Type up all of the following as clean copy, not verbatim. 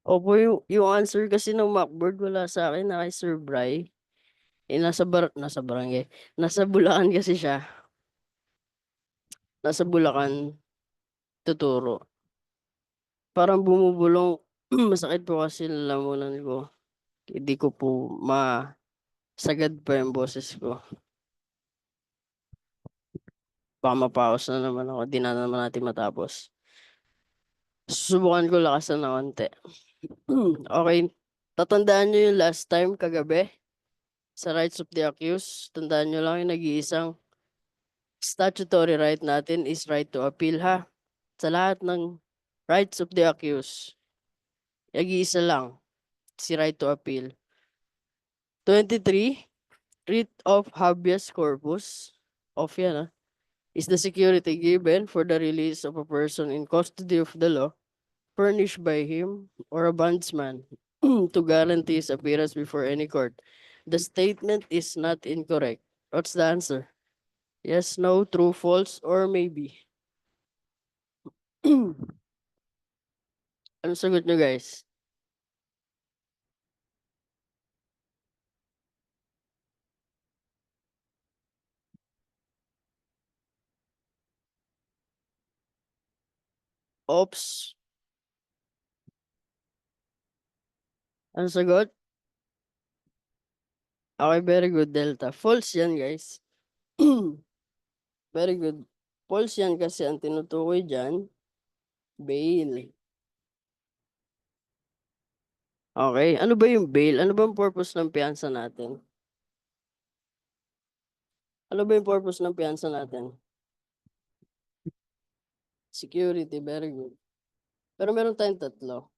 Opo, yung answer kasi ng Macboard wala sa akin na kay Sir Bry. Nasa barangay. Nasa Bulacan kasi siya. Nasa Bulacan, tuturo. Parang bumubulong. Masakit po kasi lalamunan ko. Hindi ko po masagad pa yung boses ko. Baka mapaos na naman ako. Di na naman natin matapos. Susubukan ko lakasan ng konti. Okay. Tatandaan nyo yung last time kagabi sa rights of the accused. Tandaan nyo lang yung nag-iisang statutory right natin is right to appeal ha. Sa lahat ng rights of the accused, nag-iisa lang si right to appeal. 23, writ of habeas corpus of yan is the security given for the release of a person in custody of the law furnished by him or a bondsman to guarantee his appearance before any court. The statement is not incorrect. What's the answer? Yes, no, true, false, or maybe? Ano sagot nyo, guys? Oops. Ano sagot? Okay, very good, Delta. False yan, guys. Very good. False yan kasi ang tinutukoy dyan, bail. Okay, ano ba yung bail? Ano ba ang purpose ng piyansa natin? Ano ba yung purpose ng piyansa natin? Security, very good. Pero meron tayong tatlo.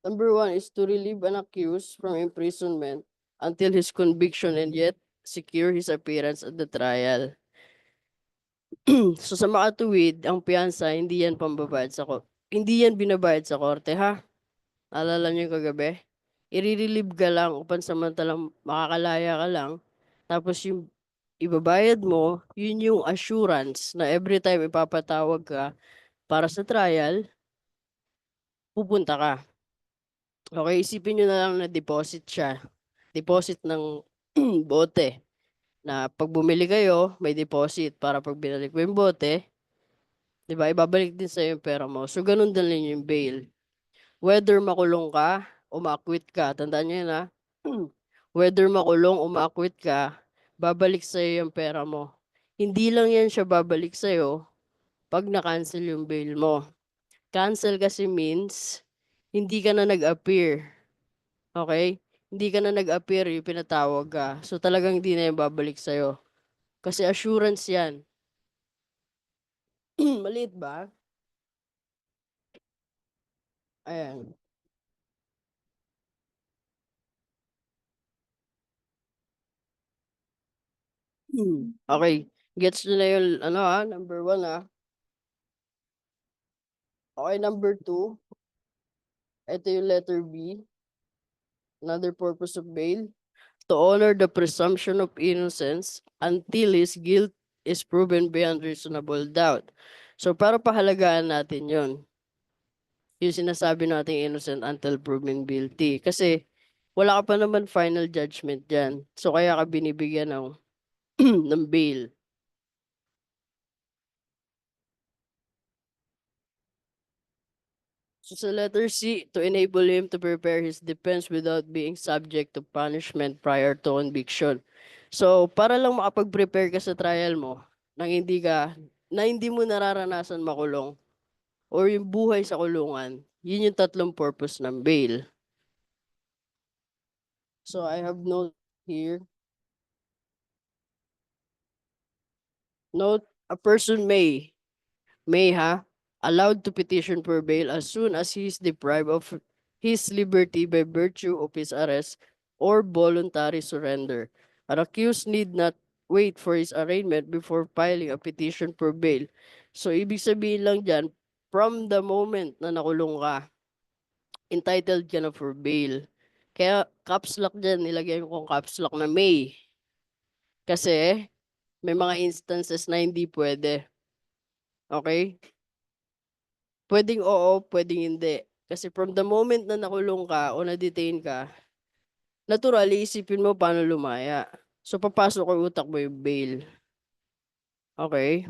Number 1 is to relieve an accused from imprisonment until his conviction and yet secure his appearance at the trial. So sa makatuwid, ang piyansa, hindi yan pambabayad sa hindi yan binabayad sa korte, ha? Alala niyo yung kagabi? I-relieve ka lang upang samantalang makakalaya ka lang. Tapos yung ibabayad mo, yun yung assurance na every time ipapatawag ka para sa trial, pupunta ka. Okay, isipin nyo na lang na deposit siya. Deposit ng bote. Na pag bumili kayo, may deposit para pag binalik mo yung bote, di ba, ibabalik din sa'yo yung pera mo. So, ganun din yung bail. Whether makulong ka o ma-acquit ka, tandaan nyo yun ha. Whether makulong o ma-acquit ka, babalik sa'yo yung pera mo. Hindi lang yan siya babalik sa'yo pag na-cancel yung bail mo. Cancel kasi means, hindi ka na nag-appear. Okay? Hindi ka na nag-appear, yung pinatawag ka. So talagang hindi na yung babalik sa'yo. Kasi assurance yan. Maliit ba? Ayan. Okay. Gets nyo na yung, ano number 1 Okay, number 2. Ito yung letter B. Another purpose of bail. To honor the presumption of innocence until his guilt is proven beyond reasonable doubt. So, para pahalagaan natin yon, yung sinasabi nating innocent until proven guilty. Kasi, wala ka pa naman final judgment dyan. So, kaya ka binibigyan ng, ng bail. So, sa letter C, to enable him to prepare his defense without being subject to punishment prior to conviction. So, para lang makapag-prepare ka sa trial mo, na hindi mo nararanasan makulong, or yung buhay sa kulungan, yun yung tatlong purpose ng bail. So, I have note here. Note, a person may allowed to petition for bail as soon as he is deprived of his liberty by virtue of his arrest or voluntary surrender. An accused need not wait for his arraignment before filing a petition for bail. So, ibig sabihin lang dyan, from the moment na nakulong ka, entitled ka na for bail. Kaya caps lock dyan, nilagay ko kong caps lock na may. Kasi may mga instances na hindi pwede. Okay? Puwedeng oo, puwedeng hindi. Kasi from the moment na nakulong ka o na-detain ka, natural iisipin mo paano lumaya. So, papasok sa utak mo yung bail, okey?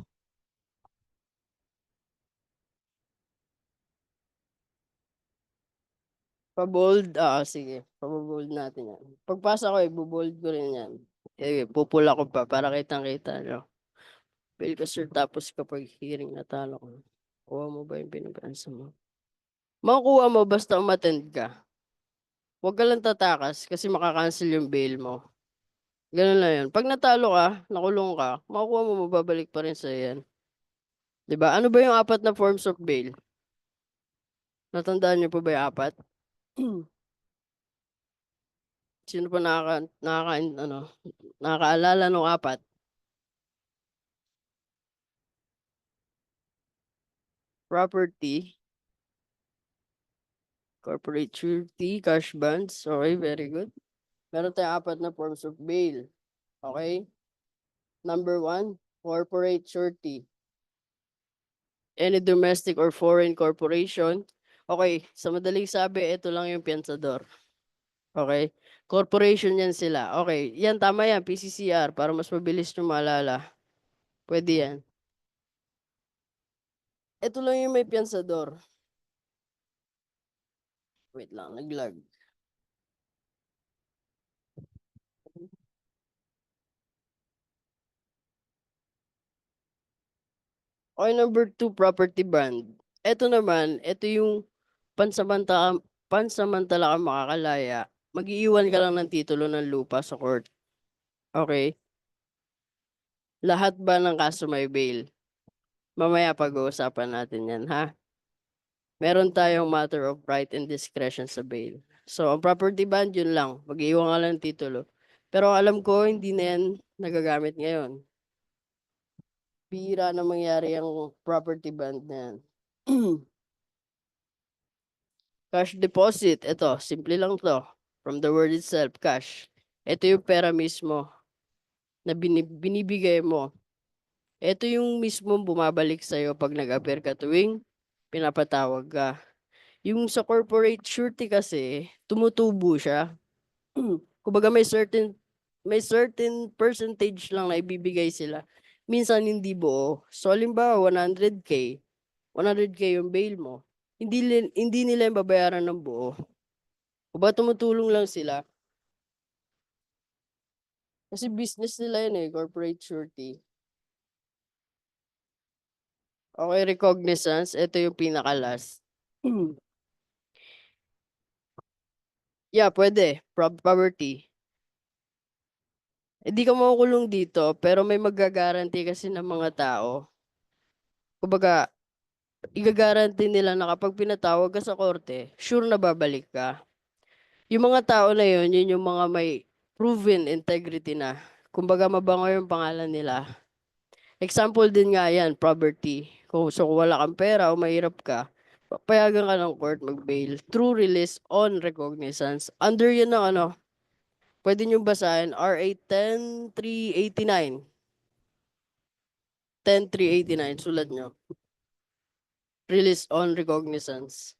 Pa-bold, sige, pabo-bold natin 'yan. Pagpasa ko ibo-bold ko rin 'yan. Sige, pupula ko pa para kitang-kita niyo. Bail ka sir tapos kapag hearing natalo ka, kuha mo ba yung pinag-aasa mo? Makukuha mo basta umattend ka. Huwag ka lang tatakas kasi maka-cancel yung bail mo, gano'n lang 'yun. 'Pag natalo ka, nakulong ka, makukuha mo, mababalik pa rin sa'yo 'yan, 'di ba? Ano ba yung 4 na forms of bail? Natandaan niyo pa ba yung 4? Sino pa nakaka-ano, nakakaalala nung 4? Property, corporate surety, cash bonds, okey, very good. Meron tayong 4 na forms of bail, okey? Number 1, corporate surety. Any domestic or foreign corporation, okey, sa madaling sabi ito lang yung piyansador, okey? Corporation 'yan sila, okey, 'yan tama 'yan, PCCR para mas mabilis niyong maalala, puwede 'yan. Ito lang yung may piyansador, wait lang nag-lag. Okey, number 2, property bond. Eto naman, eto yung pansamantala kang makakalaya, mag-iiwan ka lang ng titulo ng lupa sa court, okey? Lahat ba ng kaso may bail? Mamaya pag-uusapan natin 'yan, ha? Meron tayong matter of right and discretion sa bail. So, ang property bond yun lang, mag-iiwan ka lang ng titulo. Pero ang alam ko hindi na 'yan nagagamit ngayon. Bihira na mangyari ang property bond na 'yan. Cash deposit, eto simple lang 'to, from the word itself, cash. Eto yung pera mismo na binibigay mo. Eto yung mismong bumabalik sa'yo 'pag nag-appear ka tuwing pinapatawag ka. Yung sa corporate surety kasi tumutubo siya. Kumbaga may certain percentage lang na ibibigay sila, minsan hindi buo. So halimbawa 100K yung bail mo, hindi nila yan babayaran ng buo. Kumbaga tumutulong lang sila, kasi business nila yun, corporate surety. Okey, recognizance, ito yung pinaka-last. Yeah, puwede, poverty. Hindi ka makukulong dito pero may magga-guarantee kasi ng mga tao. Kumbaga, iga-guarantee nila na kapag pinatawag ka sa korte, sure na babalik ka. Yung mga tao na yun yung mga may proven integrity na. Kumbaga mabango yung pangalan nila. Example din nga yan, poverty. Kung wala kang pera o mahirap ka, papayagan ka ng court mag-bail through release on recognizance. Under yun ng ano, puwede niyong basahin RA 10389. 10389, sulat niyo. Release on recognizance.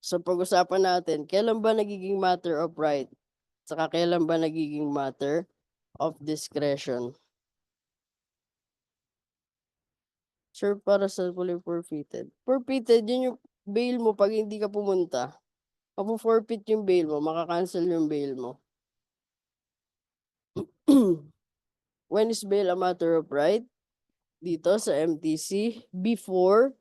So pag-usapan natin, kailan ba nagiging matter of right? Saka kailan ba nagiging matter of discretion? Sure, para sa fully forfeited. Forfeited, yun yung bail mo 'pag hindi ka pumunta. Mapo-forfeit yung bail mo, maka-cancel yung bail mo. When is bail a matter of right? Dito sa MTC, before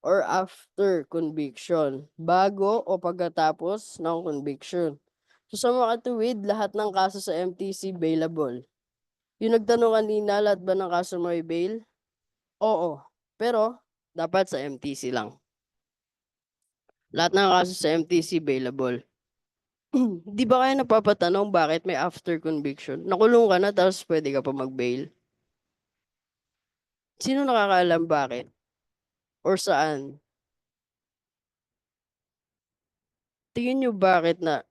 or after conviction, bago o pagkatapos ng conviction. So sa makatuwid, lahat ng kaso sa MTC bailable. Yung nagtanong kanina, lahat ba ng kaso may bail? Oo, pero dapat sa MTC lang. Lahat ng kaso sa MTC bailable. Di ba kayo napapatanong bakit may after conviction? Nakulong ka na tapos pwede ka pa mag-bail? Sino nakakaalam bakit or saan? Tingin niyo bakit na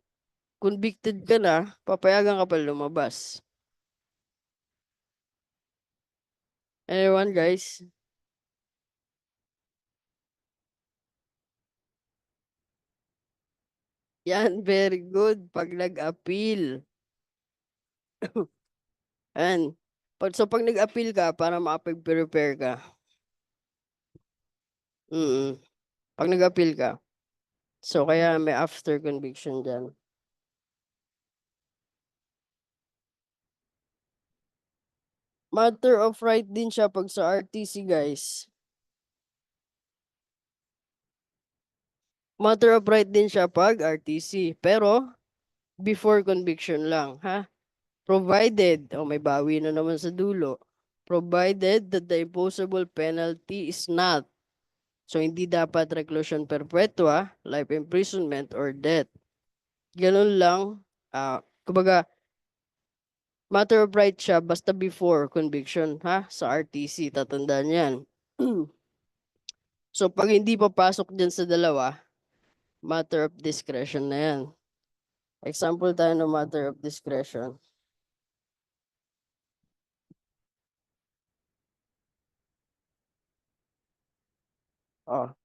convicted ka na, papayagan ka pa lumabas? Anyone, guys? Yan, very good. Pag nag-appeal. Ayan. Pag nag-appeal ka, para makapag-prepare ka. Pag nag-appeal ka. So, kaya may after conviction dyan. Matter of right din siya pag sa RTC, guys. Matter of right din siya pag RTC. Pero, before conviction lang, ha? Provided, may bawi na naman sa dulo. Provided that the imposable penalty is not. So, hindi dapat reclusion perpetua, life imprisonment, or death. Ganun lang. Kumbaga, matter of right siya basta before conviction, ha? Sa RTC, tatandaan yan. So, pag hindi papasok dyan sa dalawa, matter of discretion na yan. Example tayo ng matter of discretion.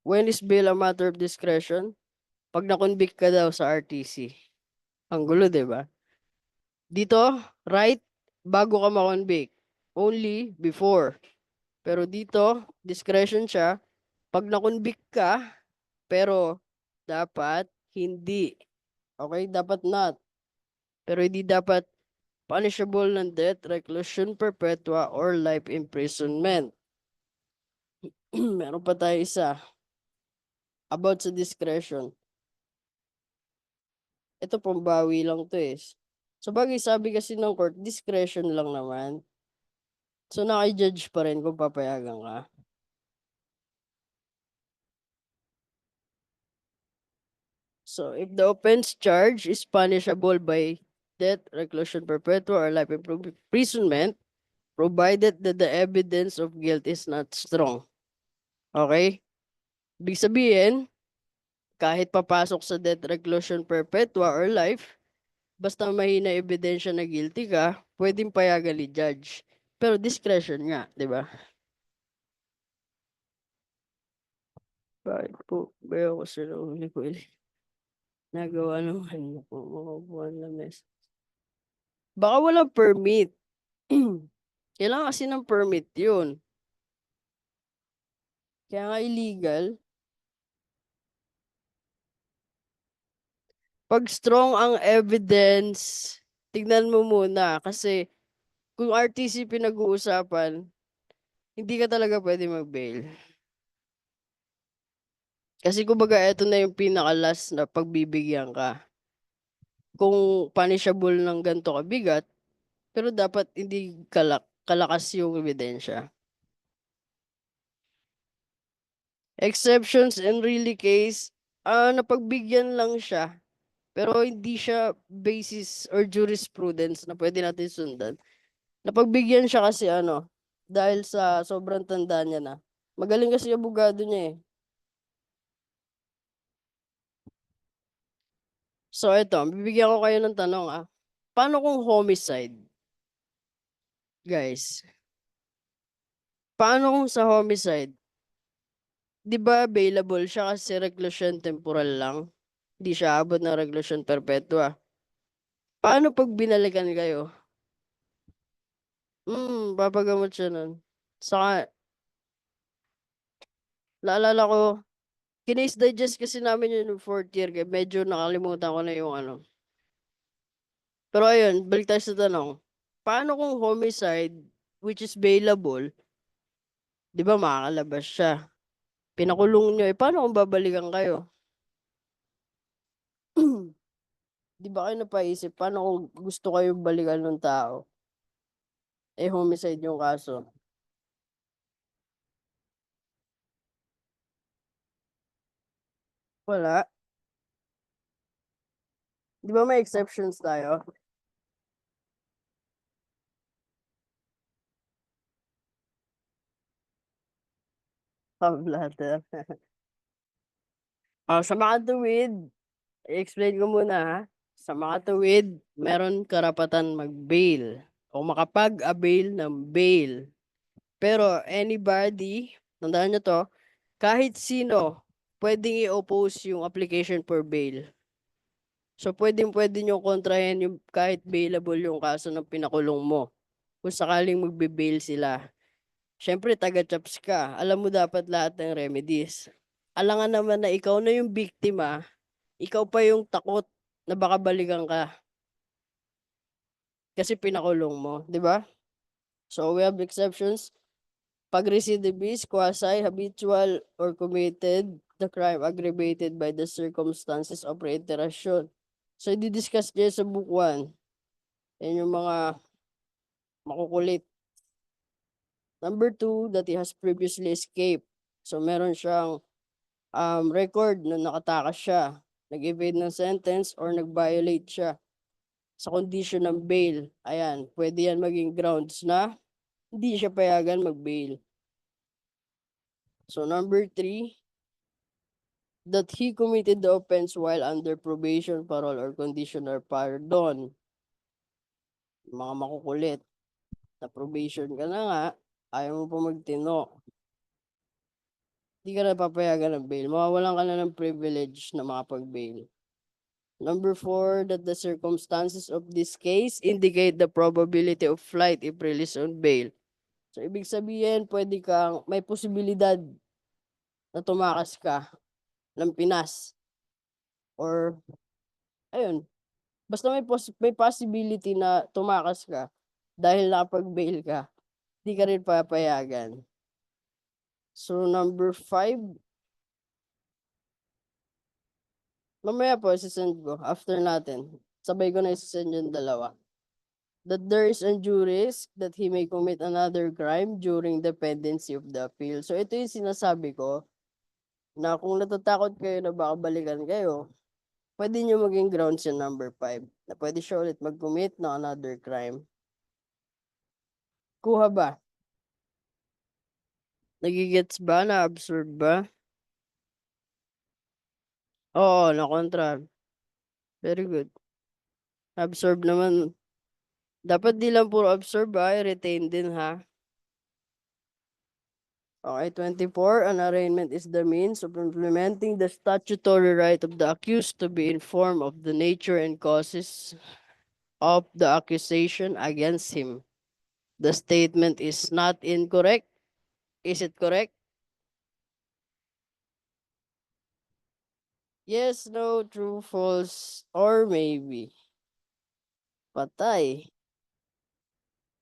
When is bail a matter of discretion? Pag na-convict ka daw sa RTC. Ang gulo, di ba? Dito, right, bago ka ma-convict. Only before. Pero dito, discretion siya. Pag na-convict ka, pero dapat hindi. Okay? Dapat not. Pero hindi dapat punishable ng death, reclusion perpetua, or life imprisonment. Meron pa tayo isa. About sa discretion. Ito pambawi lang to eh. So bagay sabi kasi ng court, discretion lang naman. So naka-judge pa rin kung papayagan ka. So if the offense charge is punishable by death, reclusion perpetua, or life imprisonment, provided that the evidence of guilt is not strong. Okay? Ibig sabihin, kahit papasok sa death, reclusion perpetua, or life, basta mahina ebidensya na guilty ka, pwedeng payagan ni judge. Pero discretion nga, di ba? Bakit po ba ako sa huli ko nagawa naman po mga buwan na mes? Baka walang permit. Kailangan kasi ng permit yun. Kaya nga illegal. Pag strong ang evidence, tignan mo muna. Kasi kung RTC pinag-uusapan, hindi ka talaga pwede mag-bail. Kasi kumbaga, eto na yung pinaka-last na pagbibigyan ka. Kung punishable ng ganito kabigat, pero dapat hindi kalakas yung ebidensya. Exceptions in really case, napagbigyan lang siya. Pero hindi siya basis or jurisprudence na pwede natin sundan. Napagbigyan siya kasi dahil sa sobrang tanda niya na. Magaling kasi yung abogado niya eh. So ito, bibigyan ko kayo ng tanong Paano kung homicide? Guys, paano kung sa homicide? Di ba available siya kasi reclusion temporal lang? Hindi siya abot ng reclusion perpetua. Paano pag binalikan kayo? Papagamot siya nun. Saka, naalala ko, kinase digest kasi namin yun yung fourth year. Kaya medyo nakalimutan ko na yung Pero ayun, balik tayo sa tanong. Paano kung homicide, which is bailable, di ba makakalabas siya? Pinakulong nyo, paano kung babalikan kayo? Di ba kayo napaisip, paano kung gusto kayo balikan ng tao? Homicide yung kaso. Wala. Di ba may exceptions tayo? Pamblatter. Sa mga tuwid, i-explain ko muna ha. Sa mga tuwid, meron karapatan mag-bail o makapag-avail ng bail. Pero anybody, tandaan nyo to, kahit sino, pwedeng i-oppose yung application for bail. So, pwedeng-pwede niyong kontrahin yung kahit bailable yung kaso ng pinakulong mo. Kung sakaling magbe-bail sila. Siyempre, taga-chaps ka. Alam mo dapat lahat ng remedies. Alangan naman na ikaw na yung biktima, ikaw pa yung takot na baka balikan ka kasi pinakulong mo, di ba? So, we have exceptions. Pag recidivist, quasi-habitual, or committed the crime aggravated by the circumstances of reiteration. So, i-discuss niya sa book 1. Yan yung mga makukulit. Number 2, that he has previously escaped. So, meron siyang record na nakatakas siya, nag-evade ng sentence, or nag-violate siya sa condition ng bail. Ayan, pwede yan maging grounds na hindi siya payagan mag-bail. So, number 3, that he committed the offense while under probation, parole, or conditional pardon. Mga makukulit. Na probation ka na nga, ayaw mo pa magtino. Hindi ka na papayagan ng bail. Mawawalan ka na ng privilege na makapag-bail. Number 4, that the circumstances of this case indicate the probability of flight if released on bail. So, ibig sabihin, pwede kang, may posibilidad na tumakas ka ng Pinas. Or, ayun, basta may possibility na tumakas ka dahil nakapag-bail ka, di ka rin papayagan. So, number 5, mamaya po, isasend ko after natin. Sabay ko na isasend yung dalawa. That there is undue risk that he may commit another crime during the pendency of the appeal. So, ito yung sinasabi ko na kung natatakot kayo na baka balikan kayo, pwede nyo maging grounds yung number 5 na pwede siya ulit mag-commit ng another crime. Kuha ba? Nagigets ba? Na-absorb ba? Oo, na-contra. Very good. Absorb naman. Dapat di lang puro absorb ha, retain din ha. Okay, 24, an arraignment is the means of implementing the statutory right of the accused to be informed of the nature and causes of the accusation against him. The statement is not incorrect. Is it correct? Yes, no, true, false, or maybe. Patay.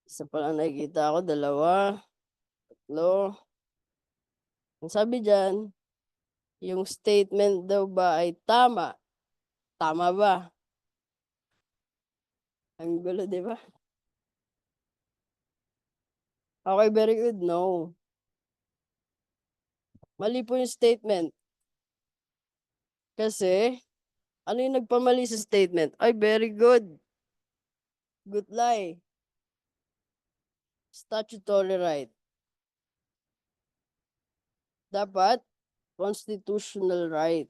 Isa pa lang nakikita ko, 2, 3. Ang sabi dyan, yung statement daw ba ay tama? Tama ba? Ang gulo, di ba? Okay, very good. No. Mali po yung statement. Kasi, ano yung nagpamali sa statement? Ay, very good. Good lie. Statutory right. Dapat, constitutional right.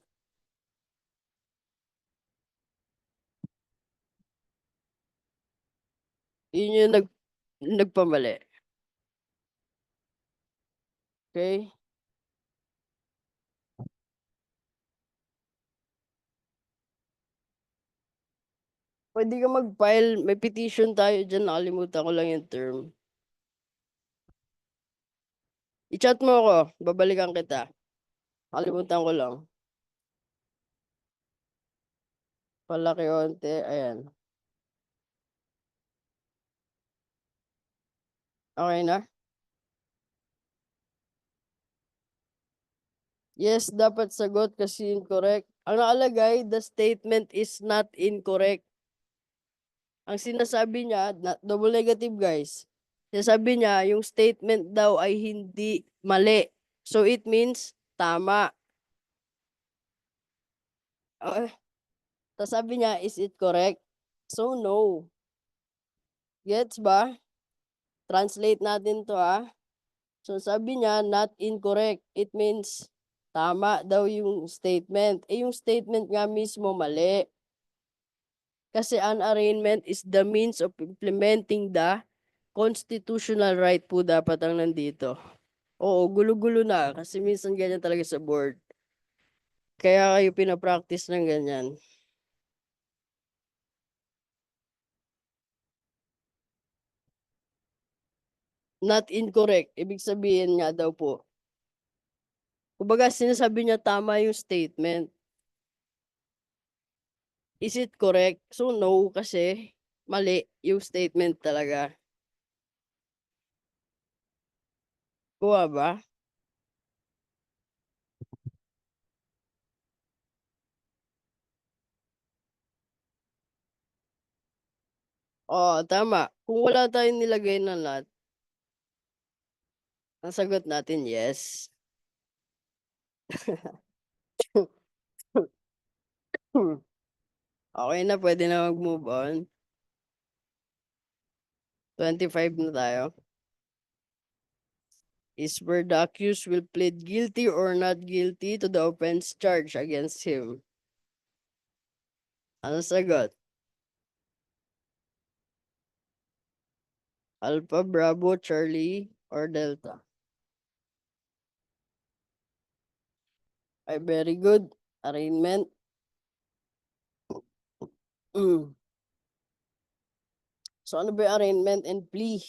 Yun yung nagpamali. Okay? Pwede ka mag-file. May petition tayo dyan. Nakalimutan ko lang yung term. I-chat mo ako. Babalikan kita. Nakalimutan ko lang. Palaki onte. Ayan. Okay na? Yes, dapat sagot kasi incorrect. Ang nakalagay, the statement is not incorrect. Ang sinasabi niya, double negative guys. Sinasabi niya, yung statement daw ay hindi mali. So it means tama. Okay. Tapos sabi niya, is it correct? So no. Gets ba? Translate natin to ha. So sabi niya, not incorrect. It means tama daw yung statement. Eh yung statement nga mismo mali. Kasi an arraignment is the means of implementing the constitutional right po dapat ang nandito. Oo, gulo-gulo na kasi minsan ganyan talaga sa board. Kaya kayo pinapractice ng ganyan. Not incorrect. Ibig sabihin nga daw po, kumbaga sinasabi niya tama yung statement. Is it correct? So no, kasi mali yung statement talaga. Kuha ba? Oo, tama. Kung wala tayong nilagay na not, ang sagot natin yes. Okay na, pwede na mag-move on. 25 na tayo. Is where the accused will plead guilty or not guilty to the offense charged against him. Ano sagot? Alpha, Bravo, Charlie, or Delta? Ay, very good. Arraignment. Mm. So, ano ba yung arraignment and plea?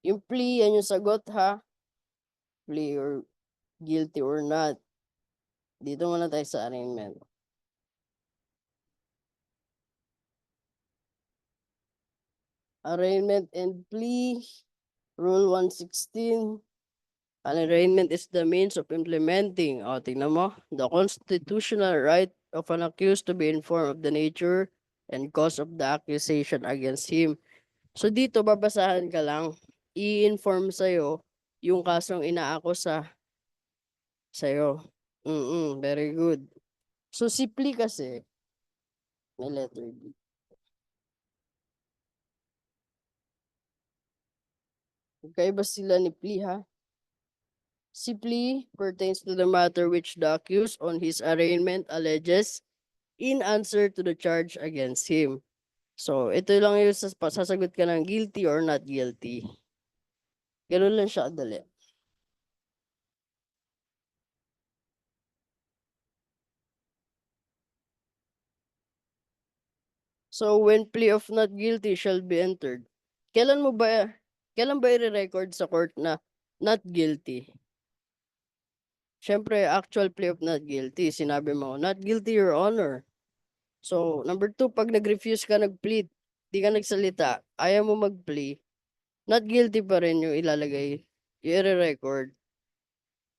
Yung plea, yan yung sagot ha. Plea or guilty or not. Dito muna tayo sa arraignment. Arraignment and plea. Rule 116. An arraignment is the means of implementing, tingnan mo, the constitutional right of an accused to be informed of the nature and cause of the accusation against him. So dito, babasahan ka lang, i-inform sa'yo yung kasong inaakusa sa'yo. Very good. So si plea kasi, may letter B. Magkaiba sila ni plea ha. Si plea pertains to the matter which the accused on his arraignment alleges in answer to the charge against him. So, ito lang yung sasagot ka ng guilty or not guilty. Ganun lang siya kadali. So, when plea of not guilty shall be entered, kailan ba i-record sa court na not guilty? Siyempre, actual plea of not guilty. Sinabi mo, not guilty, Your Honor. So, number 2, pag nag-refuse ka nag-plead, di ka nagsalita, ayaw mo mag-plea, not guilty pa rin yung ilalagay, yung i-record.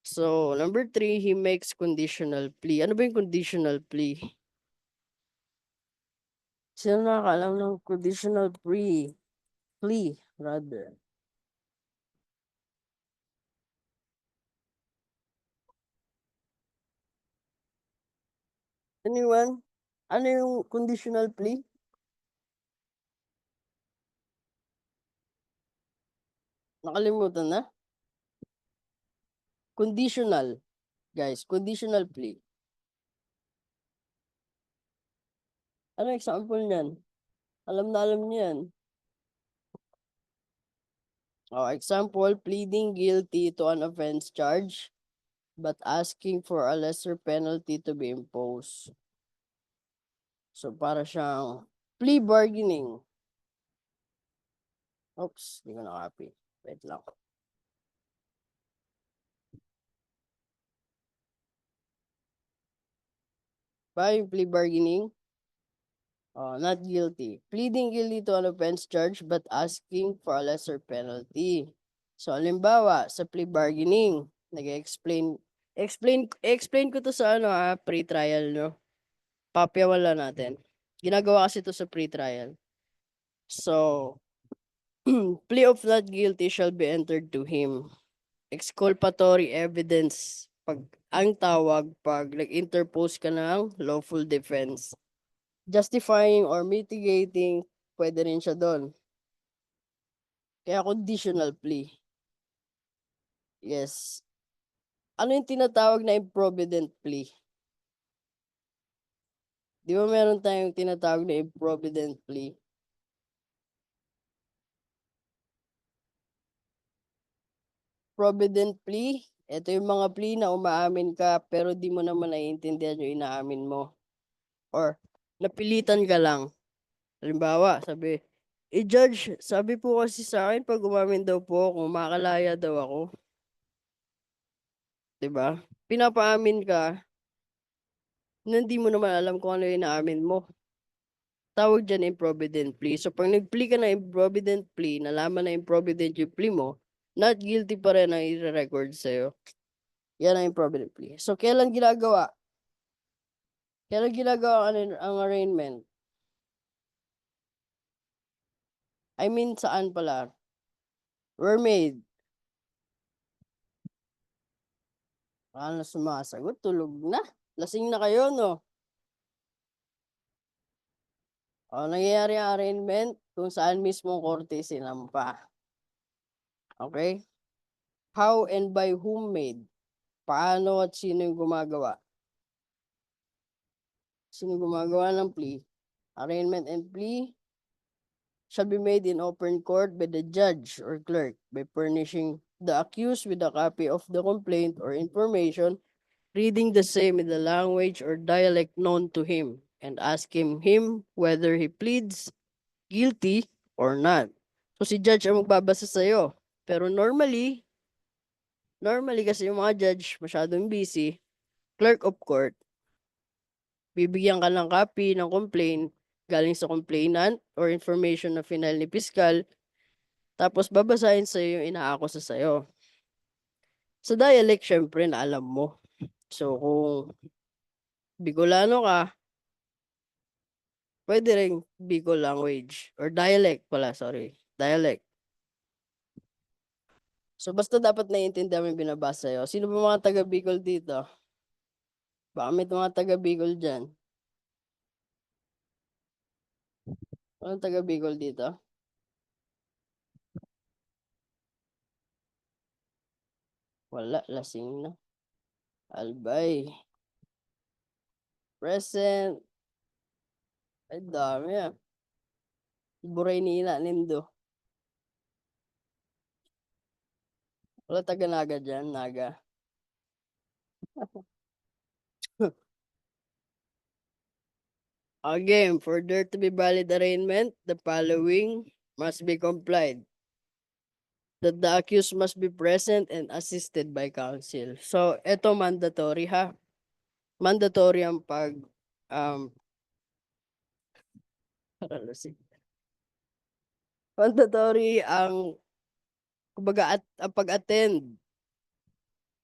So, number 3, he makes conditional plea. Ano ba yung conditional plea? Sino nakakaalam ng conditional plea? Plea, rather. Anyone? Ano yung conditional plea? Nakalimutan na? Conditional. Guys, conditional plea. Ano example niyan? Alam na alam niyan. Example, pleading guilty to an offense charge but asking for a lesser penalty to be imposed. So, para siyang plea bargaining. Oops, di ko na-copy. Wait lang. Ba yung plea bargaining? Not guilty. Pleading guilty to an offense charge but asking for a lesser penalty. So, halimbawa, sa plea bargaining, explain ko to sa pre-trial, no? Papyawan natin. Ginagawa kasi to sa pre-trial. So, plea of not guilty shall be entered to him. Exculpatory evidence. Ang tawag pag nag-interpose ka ng lawful defense. Justifying or mitigating, pwede rin siya doon. Kaya conditional plea. Yes. Ano yung tinatawag na improvident plea? Di ba meron tayong tinatawag na improvident plea? Provident plea, ito yung mga plea na umaamin ka pero di mo naman naiintindihan yung inaamin mo. Or napilitan ka lang. Halimbawa, sabi, Judge, sabi po kasi sa akin pag umamin daw po ako, makalaya daw ako. 'Di ba? Pinapaamin ka na hindi mo naman alam kung ano yung inaamin mo. Tawag dyan improvident plea. So pag nag-plea ka na improvident plea, nalaman na improvident yung plea mo, not guilty pa rin ang i-record sa'yo. Yan ang improvident plea. So kailan ginagawa? Kailan ginagawa ang arraignment? I mean, saan pala? Were made. Baka na sumasagot, tulog na. Lasing na kayo, no? O, nangyayari ang arraignment kung saan mismo korte sinampa. Okay? How and by whom made? Paano at sino yung gumagawa? Sino gumagawa ng plea? Arraignment and plea shall be made in open court by the judge or clerk by furnishing the accused with a copy of the complaint or information, reading the same in the language or dialect known to him, and asking him whether he pleads guilty or not. So si judge ang magbabasa sa'yo. Pero normally kasi yung mga judge masyadong busy, clerk of court, bibigyan ka ng copy ng complaint galing sa complainant or information na final ni piskal, tapos babasahin sa'yo yung inaakusa sa'yo. Sa dialect, syempre, na alam mo. So, kung Bicolano ka, pwede rin Bicol language or dialect pala, sorry. Dialect. So, basta dapat naiintindihan mo yung binabasa sa'yo. Sino ba mga taga Bicol dito? Baka may mga taga Bicol dyan. Anong taga Bicol dito? Wala, lasing na. Albay. Present. Ay, dami ah. Buray nila, nindo. Wala taga Naga dyan, Naga. Again, for there to be valid arraignment, the following must be complied. That the accused must be present and assisted by counsel. So, ito mandatory ha. Mandatory ang um, mandatory ang, kumbaga, ang pag-attend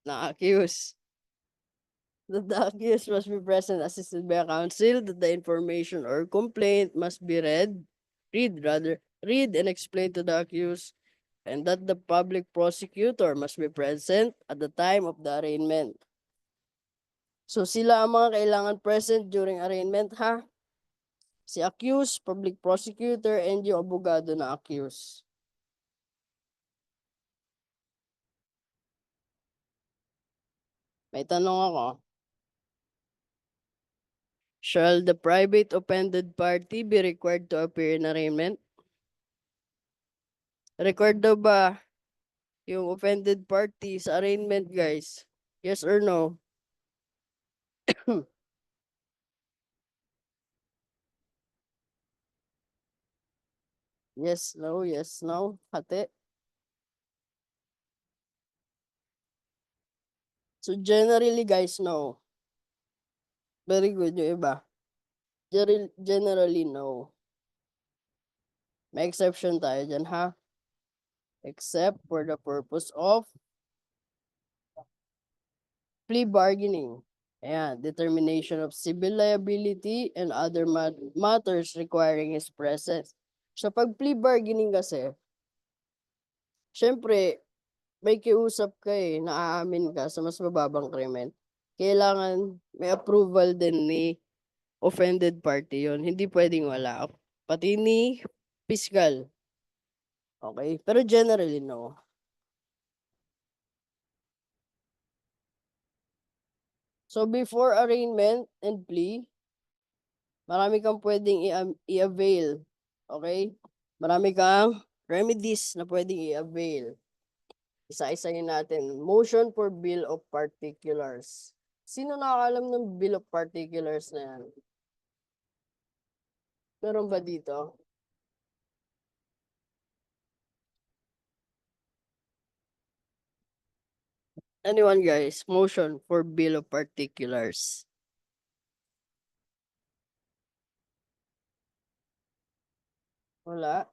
na accused. That the accused must be present, assisted by counsel, that the information or complaint must be read and explained to the accused, and that the public prosecutor must be present at the time of the arraignment. So sila ang mga kailangan present during arraignment ha. Si accused, public prosecutor, and yung abogado na accused. May tanong ako. Shall the private offended party be required to appear in arraignment? Required daw ba yung offended party sa arraignment, guys? Yes or no? Yes, no. Hati. So generally, guys, no. Very good yung iba. Generally, no. May exception tayo dyan, ha? Except for the purpose of plea bargaining. Ayan, determination of civil liability and other matters requiring his presence. So pag plea bargaining kasi, syempre, may kiusap ka naaamin ka sa mas mababang krimen. Kailangan may approval din ni offended party yon. Hindi pwedeng wala. Pati ni fiscal. Okay? Pero generally, no. So before arraignment and plea, marami kang pwedeng i-avail. Okay? Marami kang remedies na pwedeng i-avail. Isa-isayin natin. Motion for Bill of Particulars. Sino nakakalam ng Bill of Particulars na yan? Meron ba dito? Anyone guys? Motion for bill of particulars. Wala.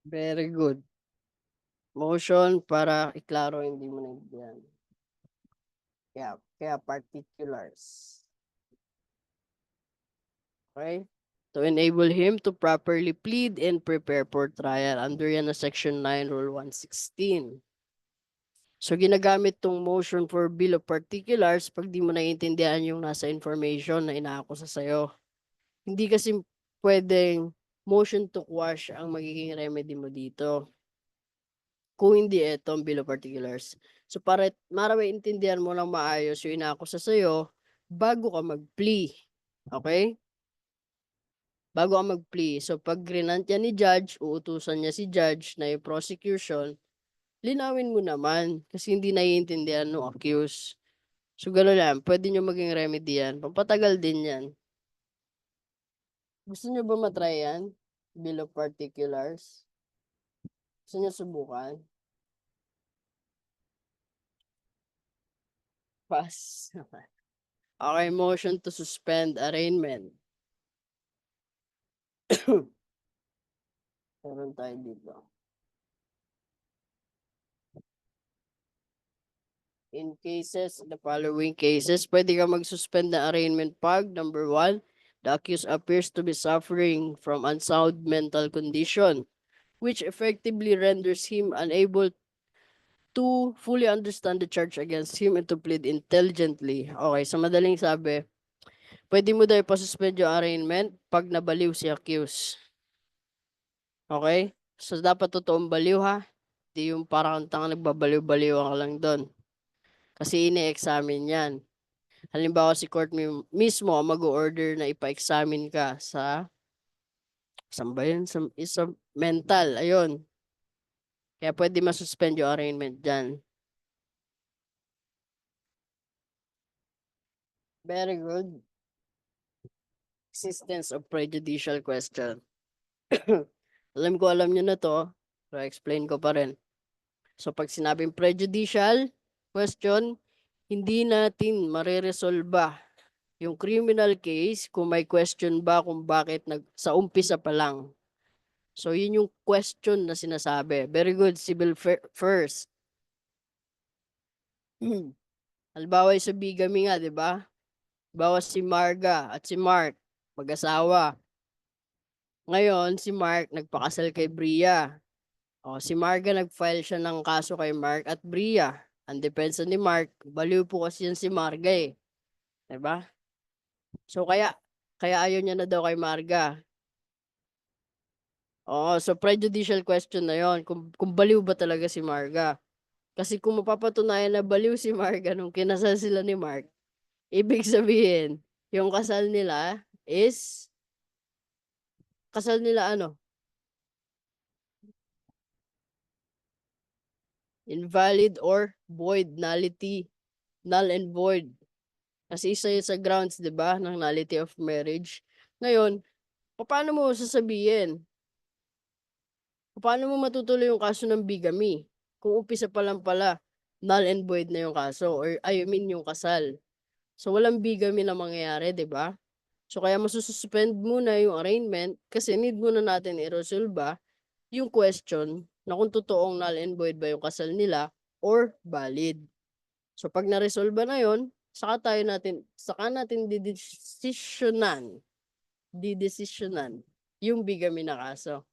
Very good. Motion para iklaro hindi mo naintindihan. Kaya particulars. Okay? To enable him to properly plead and prepare for trial under yan na Section 9, Rule 116. So, ginagamit tong motion for bill of particulars pag di mo naiintindihan yung nasa information na inaakusa sa'yo. Hindi kasi pwedeng motion to quash ang magiging remedy mo dito. Kung hindi ito ang bill of particulars. So, para maintindihan mo lang maayos yung inaakusa sa'yo bago ka mag-plea. Okay? Bago ka mag-plea. So, pag grinant yan ni judge, uutusan niya si judge na yung prosecution, linawin mo naman kasi hindi naiintindihan ng accused. So, gano'n lang. Pwede nyo maging remedy yan. Pampatagal din yan. Gusto nyo ba matry yan? Bill of particulars? Gusto nyo subukan? Pass. Okay, motion to suspend arraignment. Meron tayo dito. In cases, the following cases, pwede ka mag-suspend na arraignment pag, number 1, the accused appears to be suffering from unsound mental condition, which effectively renders him unable to fully understand the charge against him and to plead intelligently. Okay, sa madaling sabi, pwede mo daw ipasuspend yung arraignment pag nabaliw si accused. Okay? So, dapat totoong baliw ha. Di yung parang tanga nagbabaliw-baliw ka lang doon. Kasi ini-examine yan. Halimbawa si court mismo mag-order na ipa-examine ka sa saan ba yun? Sa mental. Ayun. Kaya pwede masuspend yung arraignment dyan. Very good. Existence of prejudicial question. Alam nyo na to. Pero explain ko pa rin. So pag sinabing prejudicial question, hindi natin mareresolba yung criminal case kung may question ba kung bakit sa umpisa pa lang. So yun yung question na sinasabi. Very good, civil first. Halimbawa sa bigamy nga, di ba? Halimbawa si Marga at si Mark, mag-asawa. Ngayon, si Mark nagpakasal kay Bria. O, si Marga nag-file siya ng kaso kay Mark at Bria. Ang depensa ni Mark, baliw po kasi yan si Marga eh. Diba? So kaya ayaw niya na daw kay Marga. Oo, so prejudicial question na yon kung baliw ba talaga si Marga. Kasi kung mapapatunayan na baliw si Marga nung kinasal sila ni Mark, ibig sabihin, yung kasal nila is, kasal nila ano? Invalid or void, nullity, null and void. Kasi isa yun sa grounds, di ba, ng nullity of marriage. Ngayon, paano mo sasabihin? Paano mo matutuloy yung kaso ng bigamy? Kung umpisa pa lang pala, null and void na yung kaso, or I mean yung kasal. So, walang bigamy na mangyayari, di ba? So, kaya masususpend muna yung arraignment kasi need muna natin i-resolve yung question na kung totoong null and void ba yung kasal nila or valid. So, pag na-resolve na yon, saka natin didesisyonan yung bigamy na kaso.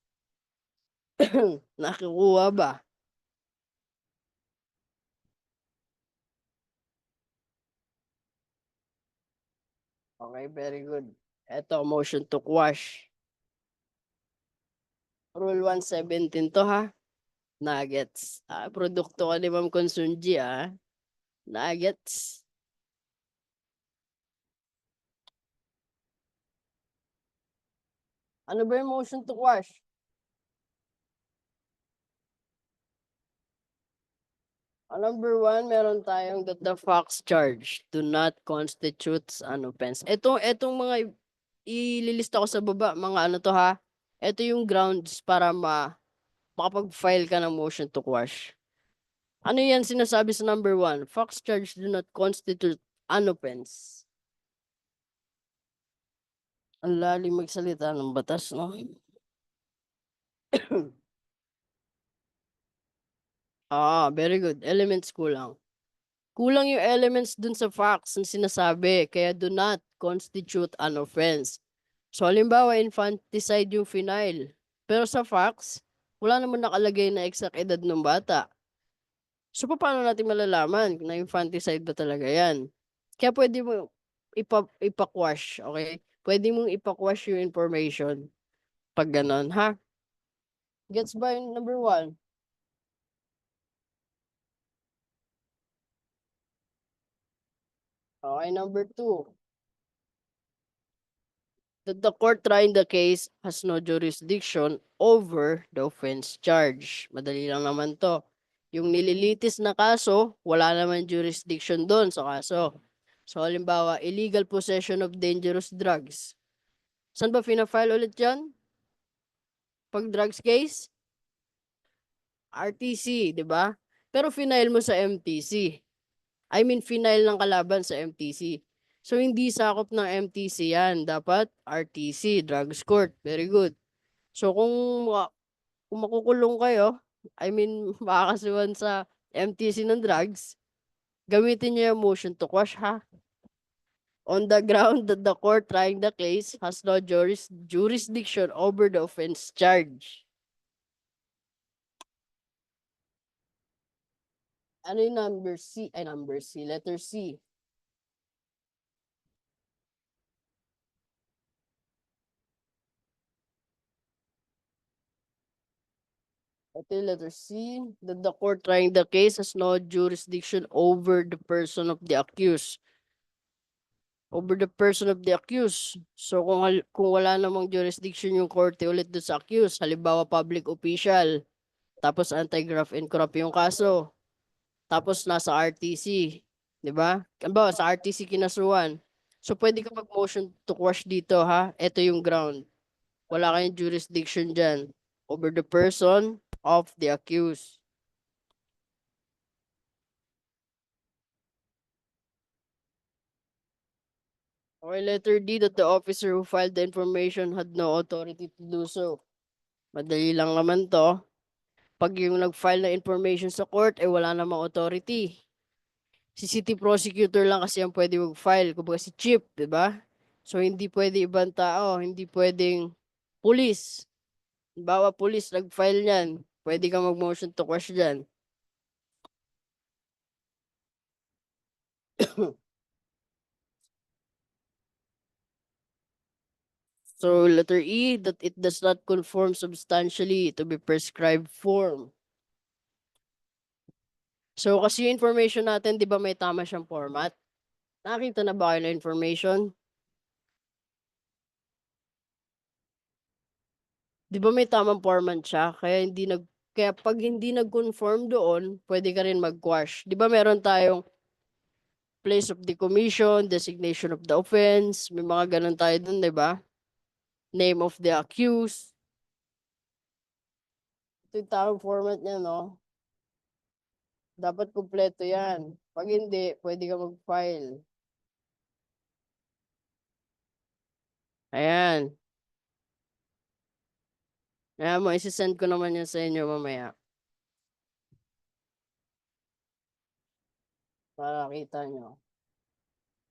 Nakukuha ba? Okay, very good. Ito, motion to quash. Rule 117 to ha. Nuggets. Produkto ka ni Ma'am Consunji Nuggets. Ano ba yung motion to quash? Number 1, meron tayong that the facts charged do not constitute an offense. Etong mga ililista ko sa baba, mga ano to ha, ito yung grounds para makapag-file ka ng motion to quash. Ano yan sinasabi sa number 1? Facts charged do not constitute an offense. Ang lalim magsalita ng batas, no? Very good. Elements kulang. Kulang yung elements dun sa facts na sinasabi, kaya do not constitute an offense. So, halimbawa, infanticide yung final. Pero sa facts, wala naman nakalagay na exact edad ng bata. So, paano natin malalaman na infanticide ba talaga yan? Kaya pwede mo ipa-quash, okay? Pwede mong ipa-quash yung information pag ganon, ha? Gets ba yung number 1? Okay, number 2. That the court trying the case has no jurisdiction over the offense charge. Madali lang naman to. Yung nililitis na kaso, wala naman jurisdiction doon sa kaso. So, halimbawa, illegal possession of dangerous drugs. Saan ba fina-file ulit yan? Pag drugs case? RTC, di ba? Pero final mo sa MTC. I mean, final ng kalaban sa MTC. So, hindi sakop ng MTC yan. Dapat RTC, drugs court. Very good. So, kung makukulong kayo, I mean, makakasuhan sa MTC ng drugs, gamitin niyo yung motion to quash, ha? On the ground that the court trying the case has no jurisdiction over the offense charge. Ano yung number C? Ay, number C. Letter C. Ito yung letter C. That the court trying the case has no jurisdiction over the person of the accused. Over the person of the accused. So kung wala namang jurisdiction yung korte ulit doon sa accused, halimbawa public official, tapos anti-graft and corrupt yung kaso, tapos nasa RTC, di ba? Halimbawa sa RTC kinasuhan. So pwede ka mag-motion to quash dito, ha? Ito yung ground. Wala kayong jurisdiction dyan over the person of the accused. Okay, letter D, that the officer who filed the information had no authority to do so. Madali lang naman to. Pag yung nag-file na information sa court, wala namang authority. Si city prosecutor lang kasi ang pwede mag-file. Kumbaga si chief, di ba? So, hindi pwede ibang tao. Hindi pwedeng police. Bawa police, nag-file yan. Pwede ka mag-motion to quash dyan. So, letter E, that it does not conform substantially to be prescribed form. So, kasi yung information natin, di ba may tama siyang format? Nakita na ba kayo na information? Di ba may tamang format siya? Kaya pag hindi nag-conform doon, pwede ka rin mag-quash. Di ba meron tayong place of the commission, designation of the offense, may mga ganun tayo dun, di ba? Name of the accused. Ito yung tamang format niya, no? Dapat kumpleto yan. Pag hindi, pwede ka mag-file. Ayan. Ayan mo, isi-send ko naman yan sa inyo mamaya. Para kita nyo.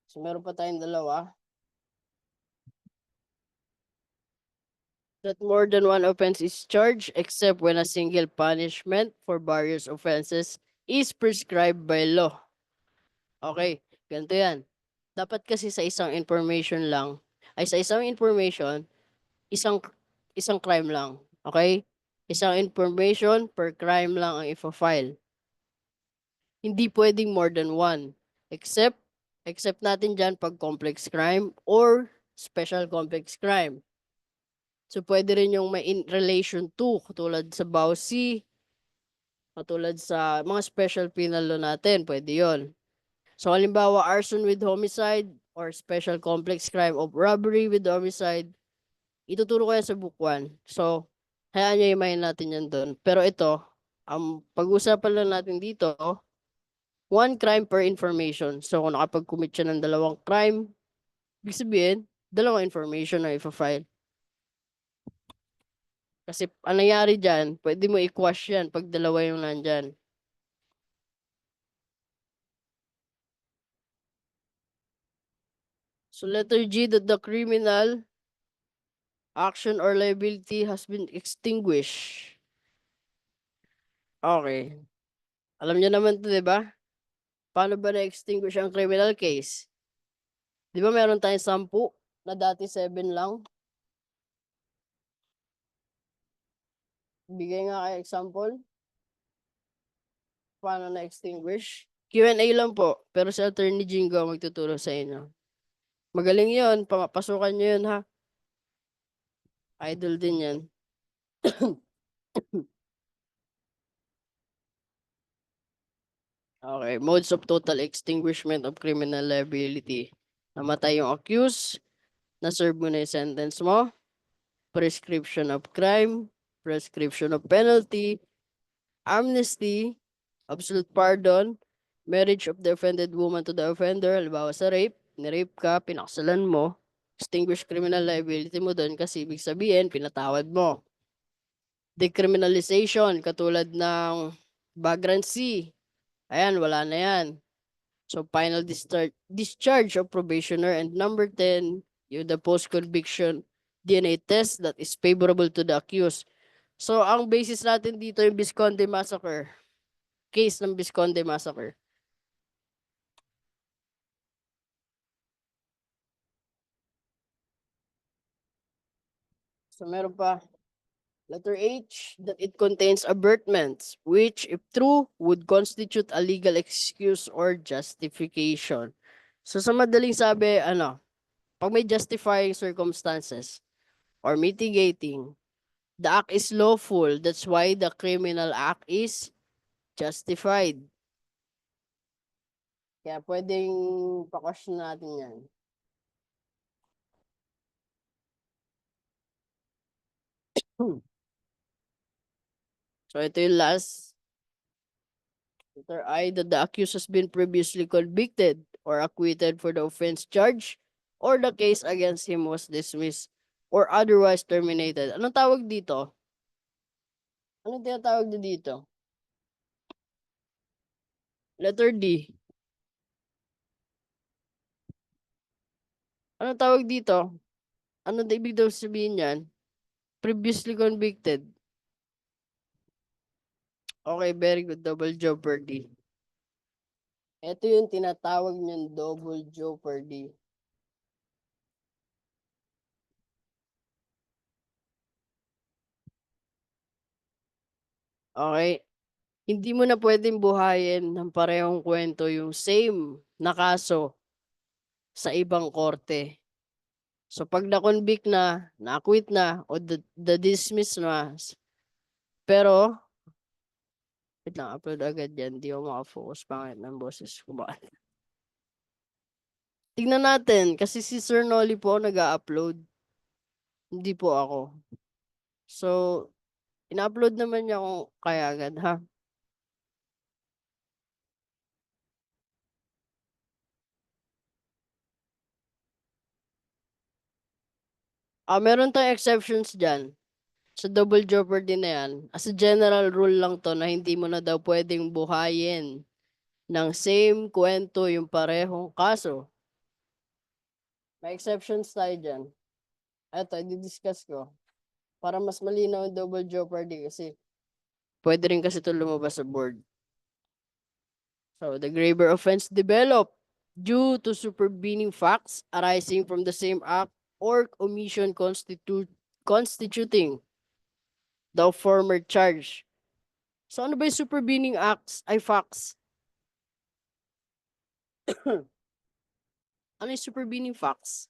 So, meron pa tayong dalawa. That more than one offense is charged except when a single punishment for various offenses is prescribed by law. Okay, ganito yan. Dapat kasi sa isang information lang, isang crime lang. Okay? Isang information per crime lang ang ifa-file. Hindi pwedeng more than one. Except natin dyan pag complex crime or special complex crime. So, pwede rin yung may in relation to, katulad sa BAUC, katulad sa mga special penal law natin, pwede yon. So, halimbawa, arson with homicide or special complex crime of robbery with homicide, Ituturo ko yan sa book 1. So, hayaan nyo imahin natin yan doon. Pero ito, ang pag-usapan lang natin dito, one crime per information. So, kung nakapag-commit siya ng 2 crime, ibig sabihin, 2 information na ipa-file. Kasi ang nangyari dyan, pwede mo i-quash yan pag 2 yung nandyan. So, letter G, that the criminal action or liability has been extinguished. Okay. Alam niyo naman to, di ba? Paano ba na-extinguish ang criminal case? Di ba meron tayong 10 na dati 7 lang? Bigay nga kayo example. Paano na-extinguish? Q&A lang po. Pero si Attorney Jingo ang magtuturo sa inyo. Magaling yun. Pasukan nyo yun, ha? Idol din yan. Okay. Modes of total extinguishment of criminal liability. Namatay yung accused. Na-serve mo na yung sentence mo. Prescription of crime. Prescription of penalty. Amnesty. Absolute pardon. Marriage of the offended woman to the offender. Halimbawa sa rape. Ni-rape ka, pinakasalan mo. Extinguish criminal liability mo doon kasi ibig sabihin, pinatawad mo. Decriminalization, katulad ng vagrancy. Ayan, wala na yan. So, final discharge of probationer. And number 10, yung the post-conviction DNA test that is favorable to the accused. So, ang basis natin dito yung Visconde Massacre. Case ng Visconde Massacre. So, meron pa. Letter H, that it contains abertments, which, if true, would constitute a legal excuse or justification. So, sa madaling sabi, pag may justifying circumstances or mitigating, the act is lawful. That's why the criminal act is justified. Kaya pwedeng pa-question natin yan. So, ito yung last. Letter I, that the accused has been previously convicted or acquitted for the offense charged or the case against him was dismissed or otherwise terminated. Anong tawag dito? Anong tinatawag dito? Letter D. Anong tawag dito? Ano na ibig daw sabihin yan? Previously convicted. Okay, very good. Double jeopardy. Ito yung tinatawag niyang double jeopardy. Okay. Hindi mo na pwedeng buhayin ng parehong kwento yung same na kaso sa ibang korte. So pag na-convict na, na-acquit na, o the-dismiss na, pero, wait lang, upload agad yan. Hindi ako makafocus. Pangit ng boses ko ba? Tignan natin, kasi si Sir Nolly po nag-upload. Hindi po ako. So, ina-upload naman niya kung kaya agad, ha? Meron tayong exceptions dyan. Sa double jeopardy na yan, as a general rule lang to na hindi mo na daw pwedeng buhayin ng same kwento yung parehong kaso. May exceptions tayo dyan. Ito, i-discuss ko. Para mas malinaw yung double jeopardy kasi pwede rin kasi ito lumabas sa board. So, the graver offense developed due to supervening facts arising from the same act or omission constituting the former charge. So, ano ba yung supervening acts ay facts? Ano yung supervening facts?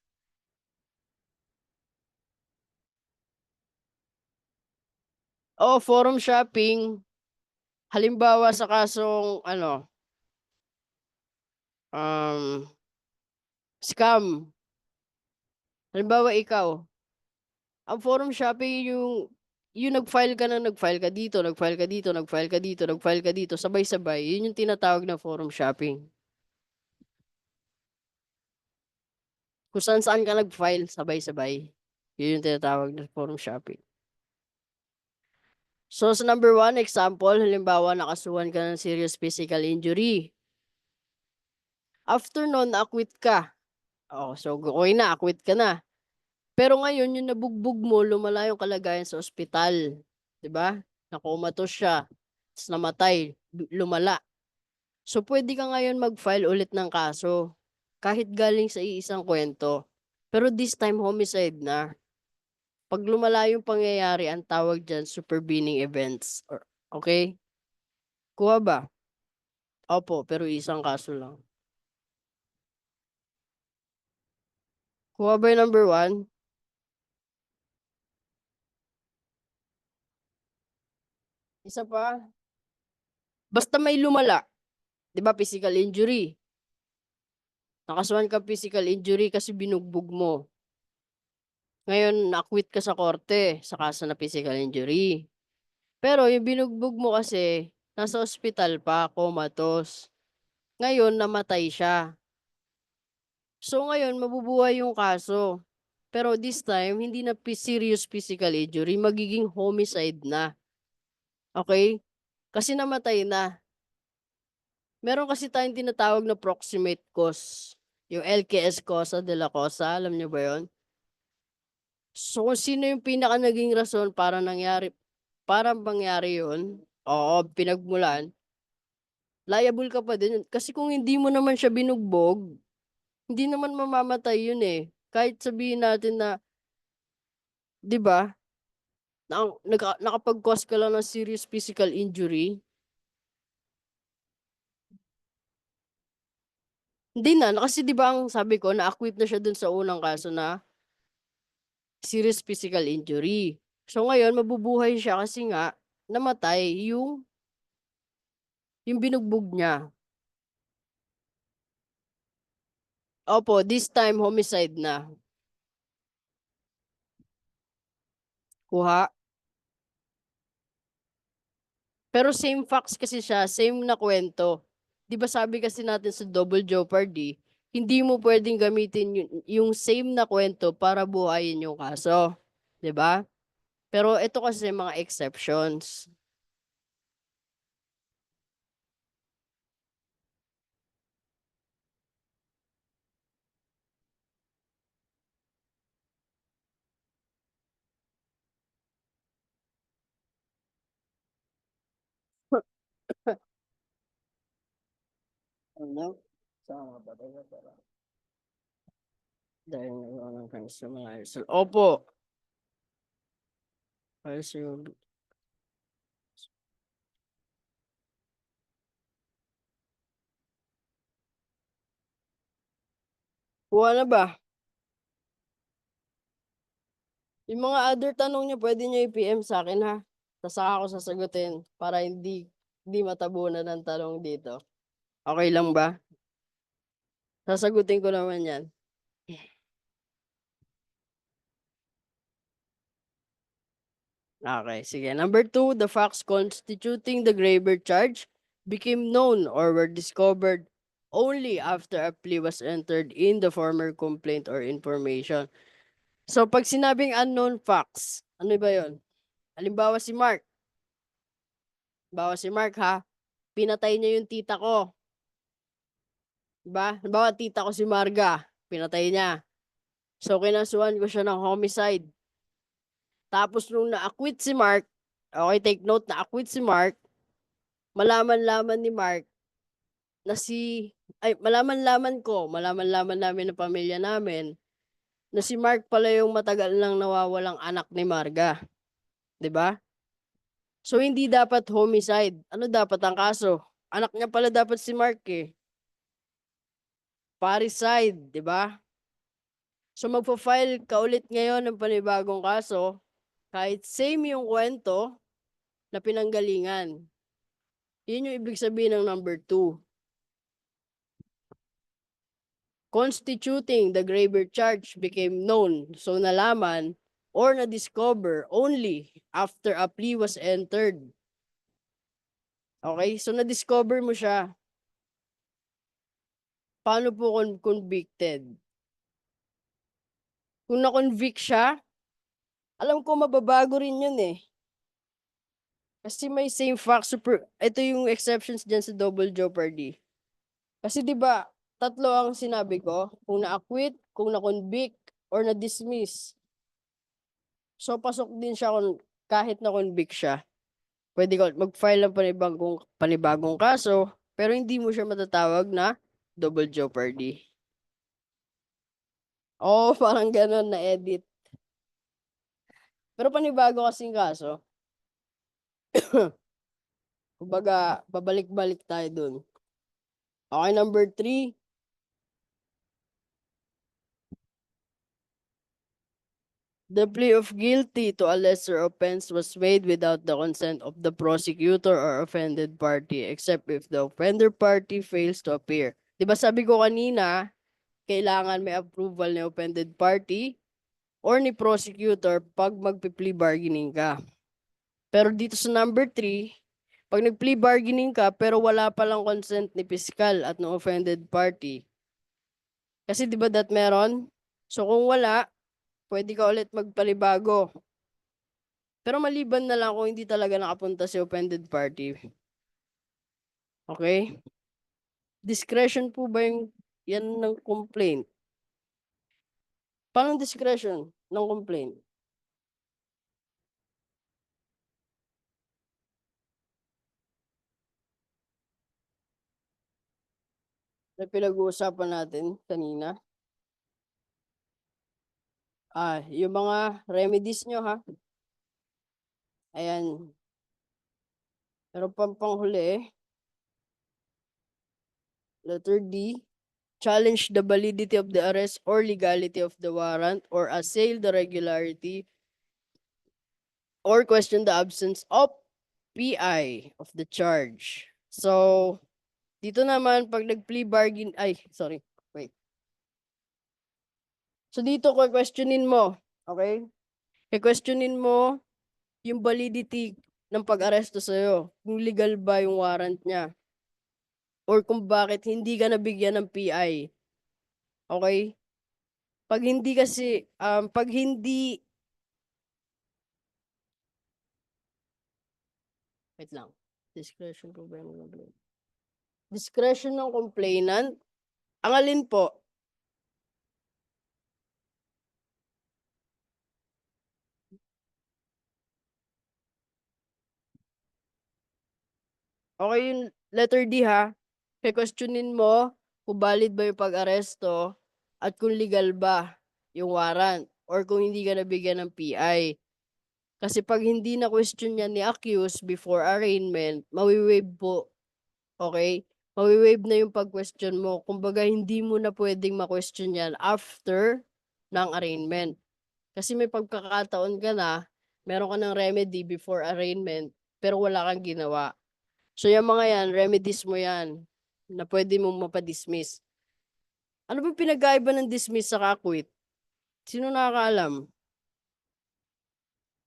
Forum shopping. Halimbawa sa kasong, scam. Halimbawa ikaw, Ang forum shopping yung nag-file ka ng nag-file ka dito, nag-file ka dito, nag-file ka dito, nag-file ka dito, sabay-sabay, yun yung tinatawag na forum shopping. Kung saan-saan ka nag-file, sabay-sabay. Yun yung tinatawag na forum shopping. So, sa number 1, example, halimbawa, nakasuhan ka ng serious physical injury. After nun, na-acquit ka. Oh, so, okay na, acquit ka na. Pero ngayon, yung nabugbog mo, lumala yung kalagayan sa ospital. 'Di ba? Na-comatose siya, tapos namatay, lumala. So, pwede ka ngayon mag-file ulit ng kaso. Kahit galing sa iisang kwento. Pero this time, homicide na. Pag lumala yung pangyayari, ang tawag dyan, supervening events. Okay? Kuha ba? Opo, pero isang kaso lang. Kuha ba yung number 1? Isa pa. Basta may lumala. 'Di ba, physical injury. Nakasuhan ka physical injury kasi binugbog mo. Ngayon, na-acquit ka sa korte sa kaso na physical injury. Pero yung binugbog mo kasi, nasa ospital pa, comatose. Ngayon, namatay siya. So ngayon, mabubuhay yung kaso. Pero this time, hindi na serious physical injury, magiging homicide na. Okay? Kasi namatay na. Meron kasi tayong tinatawag na proximate cause. Yung LKS causa de la causa, alam niyo ba yon? So kung sino yung pinaka naging rason para mangyari yun, oo, pinagmulan, liable ka pa din. Kasi kung hindi mo naman siya binugbog, hindi naman mamamatay yun eh. Kahit sabihin natin na, di ba, nakapag-cause ka lang ng serious physical injury, hindi na, kasi di ba ang sabi ko, na-acquit na siya dun sa unang kaso na serious physical injury. So ngayon, mabubuhay siya kasi nga, namatay yung binugbog niya. Opo, this time homicide na. Kuha. Pero same facts kasi siya, same na kwento. 'Di ba sabi kasi natin sa double jeopardy, hindi mo pwedeng gamitin yung same na kwento para buhayin yung kaso. 'Di ba? Pero ito kasi mga exceptions. Ano? Sama ba tayo para? Dahil nagawa ng sa mga result. Opo. Ayos yung... Kuha na ba? Yung mga other tanong niyo, pwede niyo i-PM sa akin ha. Sasaka ako sasagutin para hindi matabunan ng tanong dito. Okay lang ba? Sasagutin ko naman yan. Okay, sige. Number 2, the facts constituting the graver charge became known or were discovered only after a plea was entered in the former complaint or information. So, pag sinabing unknown facts, ano ba yon? Halimbawa si Mark. Halimbawa si Mark ha, pinatay niya yung tita ko. Diba? Halimbawa tita ko si Marga, pinatay niya. So, kinasuhan ko siya ng homicide. Tapos nung na-acquit si Mark, okay, take note, na-acquit si Mark, malaman-laman ni Mark na malaman-laman namin ng pamilya namin na si Mark pala yung matagal nang nawawalang anak ni Marga. 'Di ba? So, hindi dapat homicide. Ano dapat ang kaso? Anak niya pala dapat si Mark eh. Parricide, 'di ba? So, magpo-file ka ulit ngayon ng panibagong kaso kahit same yung kwento na pinanggalingan. Yun yung ibig sabihin ng number 2. Constituting the graver charge became known. So, nalaman or na-discover only after a plea was entered. Okay? So, na-discover mo siya. Paano po kung convicted? Kung na-convict siya, alam ko mababago rin yun eh. Kasi may same facts. Ito yung exceptions dyan sa double jeopardy. Kasi di ba tatlo ang sinabi ko, kung na-acquit, kung na-convict, or na-dismiss. So, pasok din siya kung kahit na-convict siya. Pwede ka mag-file ng panibagong kaso, pero hindi mo siya matatawag na double jeopardy. Oo, parang ganun na-edit. Pero panibago kasing kaso. Kumbaga, babalik-balik tayo dun. Okay, number 3. The plea of guilty to a lesser offense was made without the consent of the prosecutor or offended party, except if the offender party fails to appear. Diba sabi ko kanina, kailangan may approval ng offended party or ni prosecutor pag magpi-plea bargaining ka. Pero dito sa number 3, pag nag-plea bargaining ka pero wala palang consent ni piskal at ng offended party. Kasi diba that meron? So kung wala, pwede ka ulit magpalibago. Pero maliban na lang kung hindi talaga nakapunta si offended party. Okay? Discretion po ba yung yan ng complaint? Paano discretion ng complaint? Na pinag-uusapan natin kanina. Yung mga remedies nyo ha. Ayan. Pero panghuli, letter D, challenge the validity of the arrest or legality of the warrant or assail the regularity or question the absence of PI of the charge. So, dito naman, pag nag-plea bargain, wait. So, dito ko questionin mo, okay? Questionin mo yung validity ng pag-aresto sa'yo. Kung legal ba yung warrant niya. Or kung bakit hindi ka nabigyan ng PI. Okay? Pag hindi kasi, pag hindi, wait lang. Discretion po ba yung complainant? Discretion ng complainant? Ang alin po? Okay, yung letter D ha. Questionin mo kung valid ba yung pag-aresto at kung legal ba yung warrant or kung hindi ka nabigyan ng PI. Kasi pag hindi na question yan ni accused before arraignment, mawi-waive po. Okay? Mawi-waive na yung pag-question mo. Kumbaga, hindi mo na pwedeng ma-question yan after ng arraignment. Kasi may pagkakataon ka na, meron ka ng remedy before arraignment, pero wala kang ginawa. So, yung mga yan, remedies mo yan na pwede mong mapadismiss. Ano ba pinag-aiba ng dismiss sa quit? Sino nakakaalam?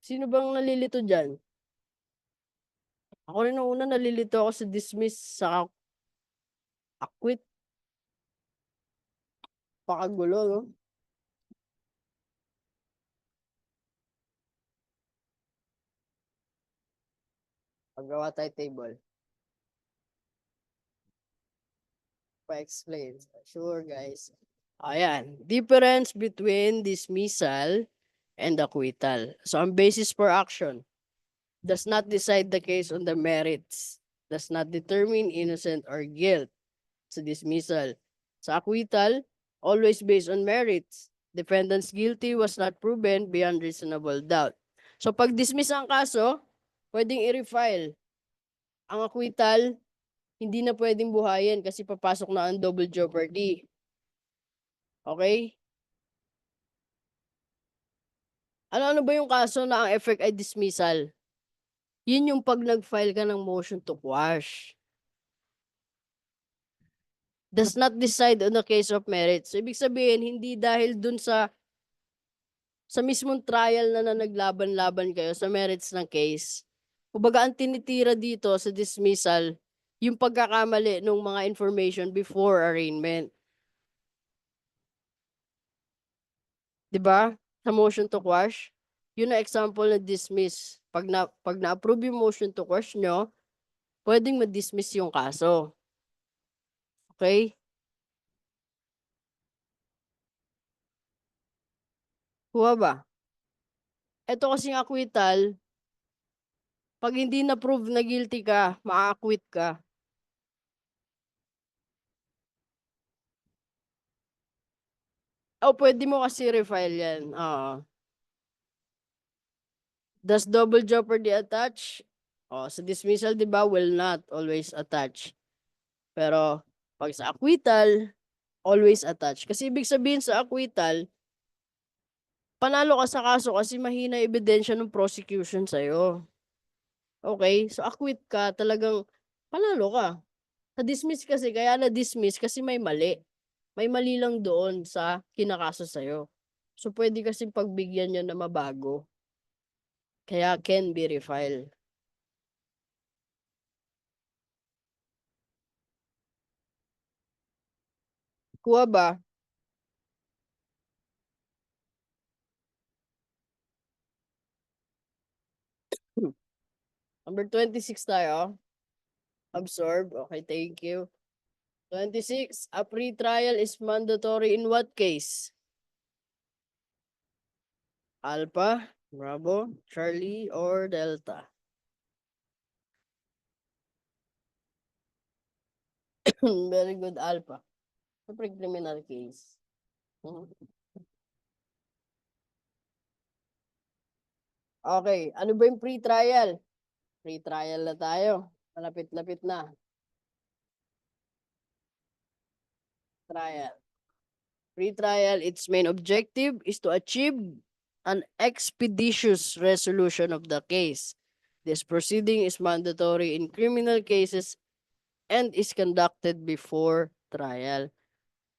Sino bang nalilito dyan? Ako rin nung una nalilito ako sa dismiss sa acquit. Pakagulo, no? Paggawa tayo table. Pa-explain. Sure, guys. Ayan. Difference between dismissal and acquittal. So, ang basis for action does not decide the case on the merits, does not determine innocent or guilt. Sa dismissal. Sa acquittal, always based on merits. Defendant's guilty was not proven beyond reasonable doubt. So, pag dismiss ang kaso, pwedeng i-refile. Ang acquittal, hindi na pwedeng buhayin kasi papasok na ang double jeopardy. Okay? Ano ba yung kaso na ang effect ay dismissal? Yun yung pag nag-file ka ng motion to quash. Does not decide on the case of merit. So, ibig sabihin, hindi dahil dun sa sa mismong trial na naglaban-laban kayo sa merits ng case. Kumbaga ang tinitira dito sa dismissal, yung pagkakamali ng mga information before arraignment. 'Di ba? Sa motion to quash, yun ang example na dismiss. Pag na-approve yung motion to quash nyo, pwedeng ma-dismiss yung kaso. Okay? Kuha ba? Ito kasing acquittal, pag hindi na-prove na guilty ka, maa-acquit ka. O pwede mo kasi refile yan. Oo. Does double jeopardy attach? O, sa dismissal, di ba, will not always attach. Pero, pag sa acquittal, always attach. Kasi ibig sabihin sa acquittal, panalo ka sa kaso kasi mahina ebidensya ng prosecution sa'yo. Okay? So, acquit ka, talagang panalo ka. Sa dismiss kasi, kaya na-dismiss kasi may mali. May mali lang doon sa kinakaso sa'yo. So, pwede kasi pagbigyan nyo na mabago. Kaya can be refiled. Kuha ba? Number 26 tayo. Absorb. Okay, thank you. 26. A pre-trial is mandatory in what case? Alpha, Bravo, Charlie, or Delta? Very good, Alpha. Siyempre, criminal case. Okay, ano ba yung pre-trial? Pre-trial na tayo. Malapit-lapit na. Trial. Pre-trial, its main objective is to achieve an expeditious resolution of the case. This proceeding is mandatory in criminal cases and is conducted before trial.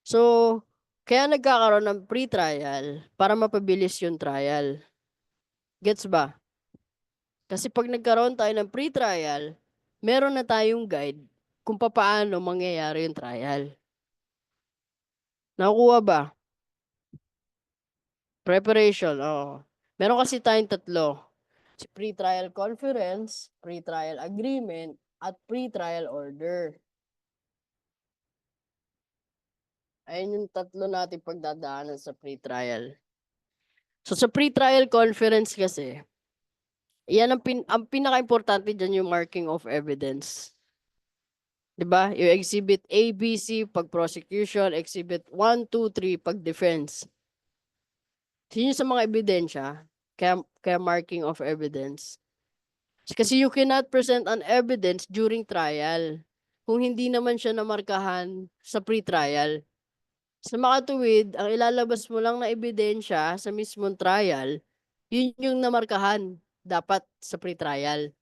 So, kaya nagkakaroon ng pre-trial para mapabilis yung trial. Gets ba? Kasi pag nagkaroon tayo ng pre-trial, meron na tayong guide kung paano mangyayari yung trial. Nakukuha ba? Preparation, oo. Meron kasi tayong tatlo. Pre-trial conference, pre-trial agreement, at pre-trial order. Ayun yung tatlo natin pagdadaanan sa pre-trial. So sa pre-trial conference kasi, yan ang pinaka-importante dyan yung marking of evidence. 'Di ba? Yung exhibit A, B, C pag prosecution, exhibit 1, 2, 3 pag defense. Yun yung sa mga ebidensya, kaya marking of evidence. Kasi you cannot present an evidence during trial kung hindi naman siya namarkahan sa pre-trial. Sa makatuwid, ang ilalabas mo lang na ebidensya sa mismong trial, yun yung namarkahan dapat sa pre-trial.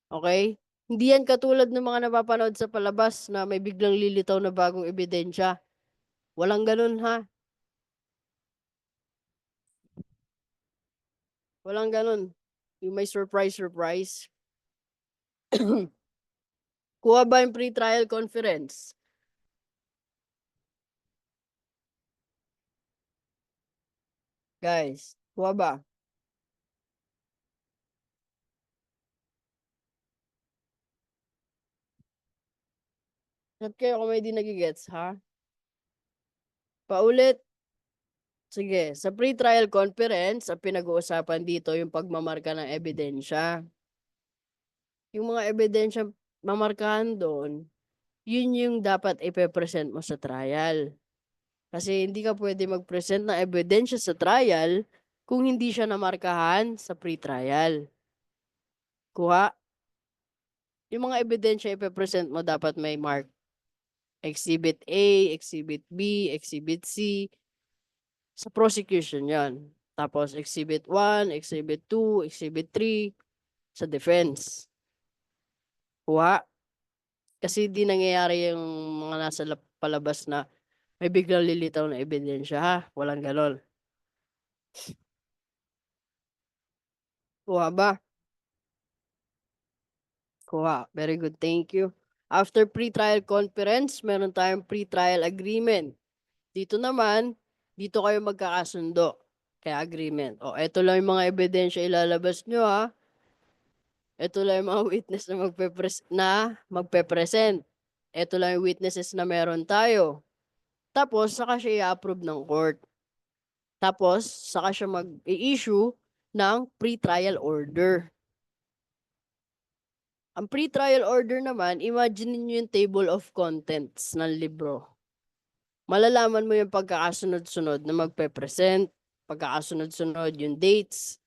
Okay? Hindi yan katulad ng mga napapanood sa palabas na may biglang lilitaw na bagong ebidensya. Walang ganun ha. Walang ganun. Yung may surprise. Kuha ba yung pre-trial conference? Guys, kuha ba? Chat kayo kung may di nagigets, ha? Paulit. Sige, sa pre-trial conference, ang pinag-uusapan dito yung pagmamarka ng ebidensya. Yung mga ebidensya mamarkahan doon, yun yung dapat ipe-present mo sa trial. Kasi hindi ka pwede mag-present ng ebidensya sa trial kung hindi siya namarkahan sa pre-trial. Kuha. Yung mga ebidensya ipe-present mo dapat may mark. Exhibit A, Exhibit B, Exhibit C. Sa prosecution yan. Tapos Exhibit 1, Exhibit 2, Exhibit 3 sa defense. Kuha. Kasi di nangyayari yung mga nasa palabas na may biglang lilitaw na ebidensya ha. Walang ganon. Kuha ba? Kuha. Very good. Thank you. After pre-trial conference, meron tayong pre-trial agreement. Dito naman, dito kayo magkakasundo. Kaya agreement. O, eto lang yung mga ebidensya ilalabas nyo ha. Eto lang yung mga witness na magpe-present. Eto lang yung witnesses na meron tayo. Tapos, saka siya i-approve ng court. Tapos, saka siya mag-i-issue ng pre-trial order. Ang pre-trial order naman, imagine niyo yung table of contents ng libro. Malalaman mo yung pagkakasunod-sunod na magpe-present, pagkakasunod-sunod yung dates,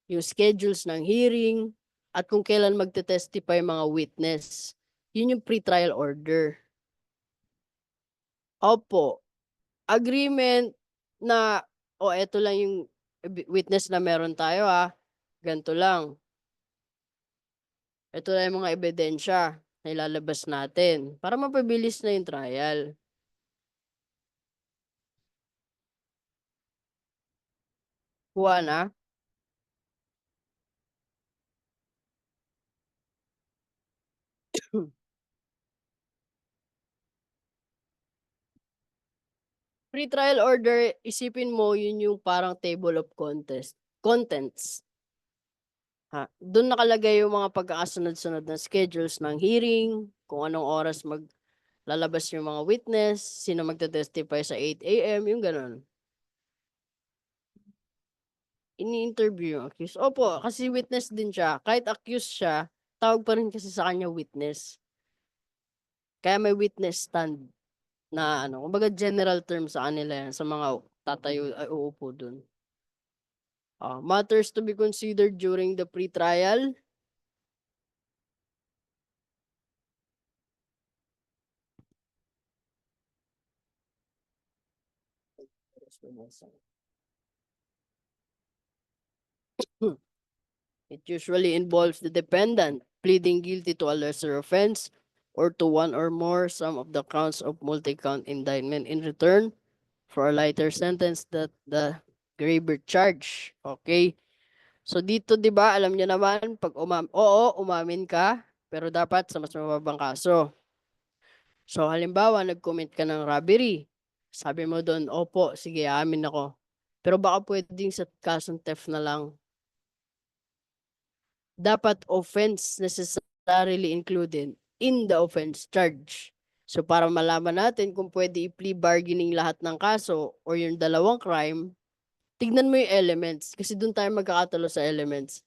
yung schedules ng hearing, at kung kailan magte-testify yung mga witness. Yun yung pre-trial order. Opo, agreement na, eto lang yung witness na meron tayo ganito lang. Ito lang yung mga ebidensya na ilalabas natin para mapabilis na yung trial. Kuha na. Pre-trial order, isipin mo yun yung parang table of contents. Doon nakalagay yung mga pagkakasunod-sunod na schedules ng hearing, kung anong oras maglalabas yung mga witness, sino magte-testify sa 8 a.m., yung ganun. Ini-interview yung accused. Opo, kasi witness din siya. Kahit accused siya, tawag pa rin kasi sa kanya witness. Kaya may witness stand na kumbaga general term sa kanila yan, sa mga tatayo ay uupo dun. Matters to be considered during the pre-trial. It usually involves the defendant pleading guilty to a lesser offense or to one or more some of the counts of multi-count indictment in return for a lighter sentence that the graver charge. Okay? So dito 'di ba, alam niyo naman pag umamin ka, pero dapat sa mas mababang kaso. So halimbawa nag-commit ka ng robbery. Sabi mo doon, opo, sige, amin ako. Pero baka pwedeng sa kasong theft na lang. Dapat offense necessarily included in the offense charge. So para malaman natin kung pwede i-plea bargaining lahat ng kaso or yung dalawang crime, tignan mo yung elements kasi doon tayo magkakatalo sa elements.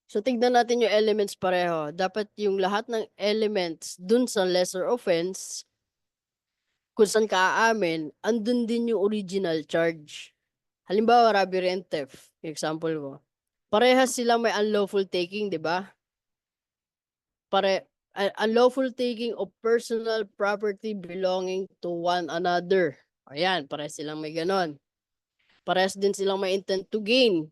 So tignan natin yung elements pareho. Dapat yung lahat ng elements dun sa lesser offense, kung saan ka aamin, andun din yung original charge. Halimbawa, robbery and theft, yung example ko. Parehas silang may unlawful taking, di ba? Unlawful taking of personal property belonging to one another. Ayan, parehas silang may ganon. Parehas din silang may intent to gain.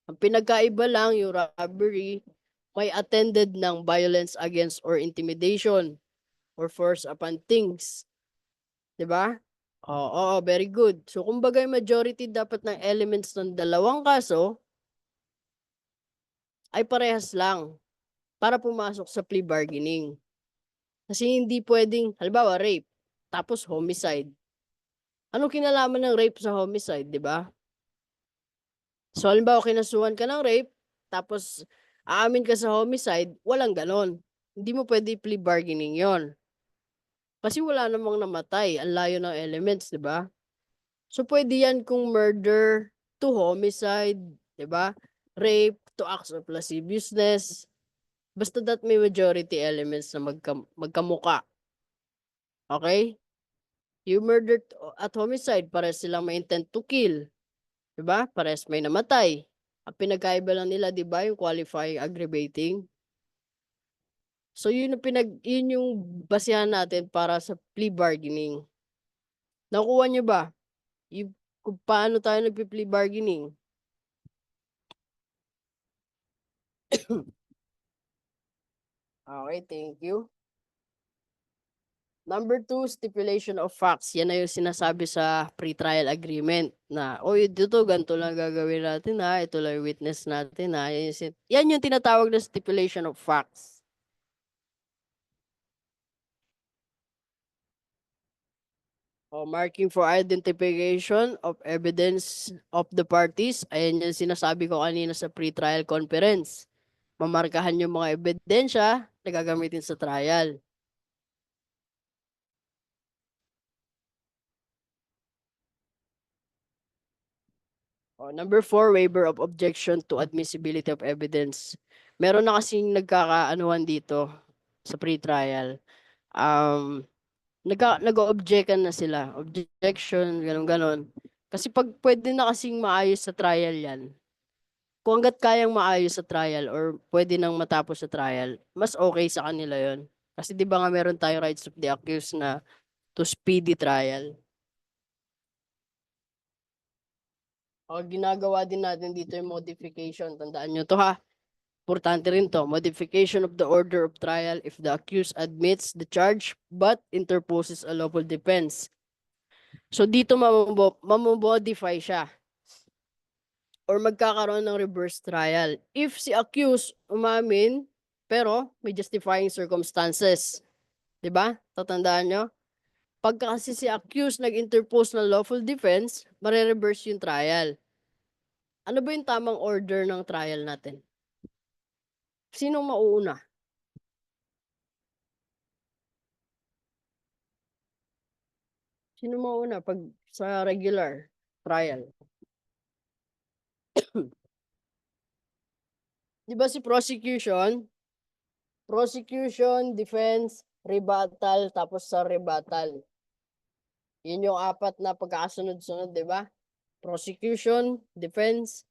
Ang pinagkaiba lang yung robbery, may attended ng violence against or intimidation or force upon things. 'Di ba? Oo, very good. So kumbaga yung majority dapat ng elements ng dalawang kaso ay parehas lang para pumasok sa plea bargaining. Kasi hindi pwedeng, halimbawa rape, tapos homicide. Anong kinalaman ng rape sa homicide, 'di ba? So halimbawa kinasuhan ka ng rape, tapos aamin ka sa homicide, walang ganon. Hindi mo pwede plea bargaining yon. Kasi wala namang namatay, ang layo ng elements, di ba? So pwede yan kung murder to homicide, di ba? Rape to acts of lasciviousness. Basta that may majority elements na magkamuka. Okay? You murder at homicide, pares silang may intent to kill. Di ba? Pares may namatay. Ang pinagkaiba lang nila, di ba, yung qualifying aggravating. So yun yung basihan natin para sa plea bargaining. Nakuha niyo ba? Kung paano tayo nagpi-plea bargaining? Okay, thank you. Number 2, stipulation of facts. Yan na yung sinasabi sa pre-trial agreement na, "Uy, dito ganito lang gagawin natin ha, ito lang yung witness natin ha." Yan yung tinatawag na stipulation of facts. O marking for identification of evidence of the parties. Ayan yung sinasabi ko kanina sa pre-trial conference. Mamarkahan yung mga ebidensya na gagamitin sa trial. Number 4, waiver of objection to admissibility of evidence. Meron na kasing nagkakaanuhan dito sa pre-trial. Nag-o-objectan na sila. Objection, gano'n-gano'n. Kasi pag pwede na kasing maayos sa trial yan, kung hangga't kayang maayos sa trial or pwede nang matapos sa trial, mas okay sa kanila yon. Kasi 'di ba nga meron tayong rights of the accused na to speedy trial. Ginagawa din natin dito yung modification. Tandaan nyo to ha. Importante rin to. Modification of the order of trial if the accused admits the charge but interposes a lawful defense. So dito mamomodify siya or magkakaroon ng reverse trial. If si accused umamin pero may justifying circumstances. 'Di ba? Tatandaan nyo? Pagka kasi si accused nag-interpose ng lawful defense, mare-reverse yung trial. Ano ba yung tamang order ng trial natin? Sinong mauuna? Sino mauuna pag sa regular trial? 'Di ba si prosecution, defense, rebuttal, tapos sa rebuttal. Yun yung apat na pagkakasunod-sunod, 'di ba? Prosecution, defense,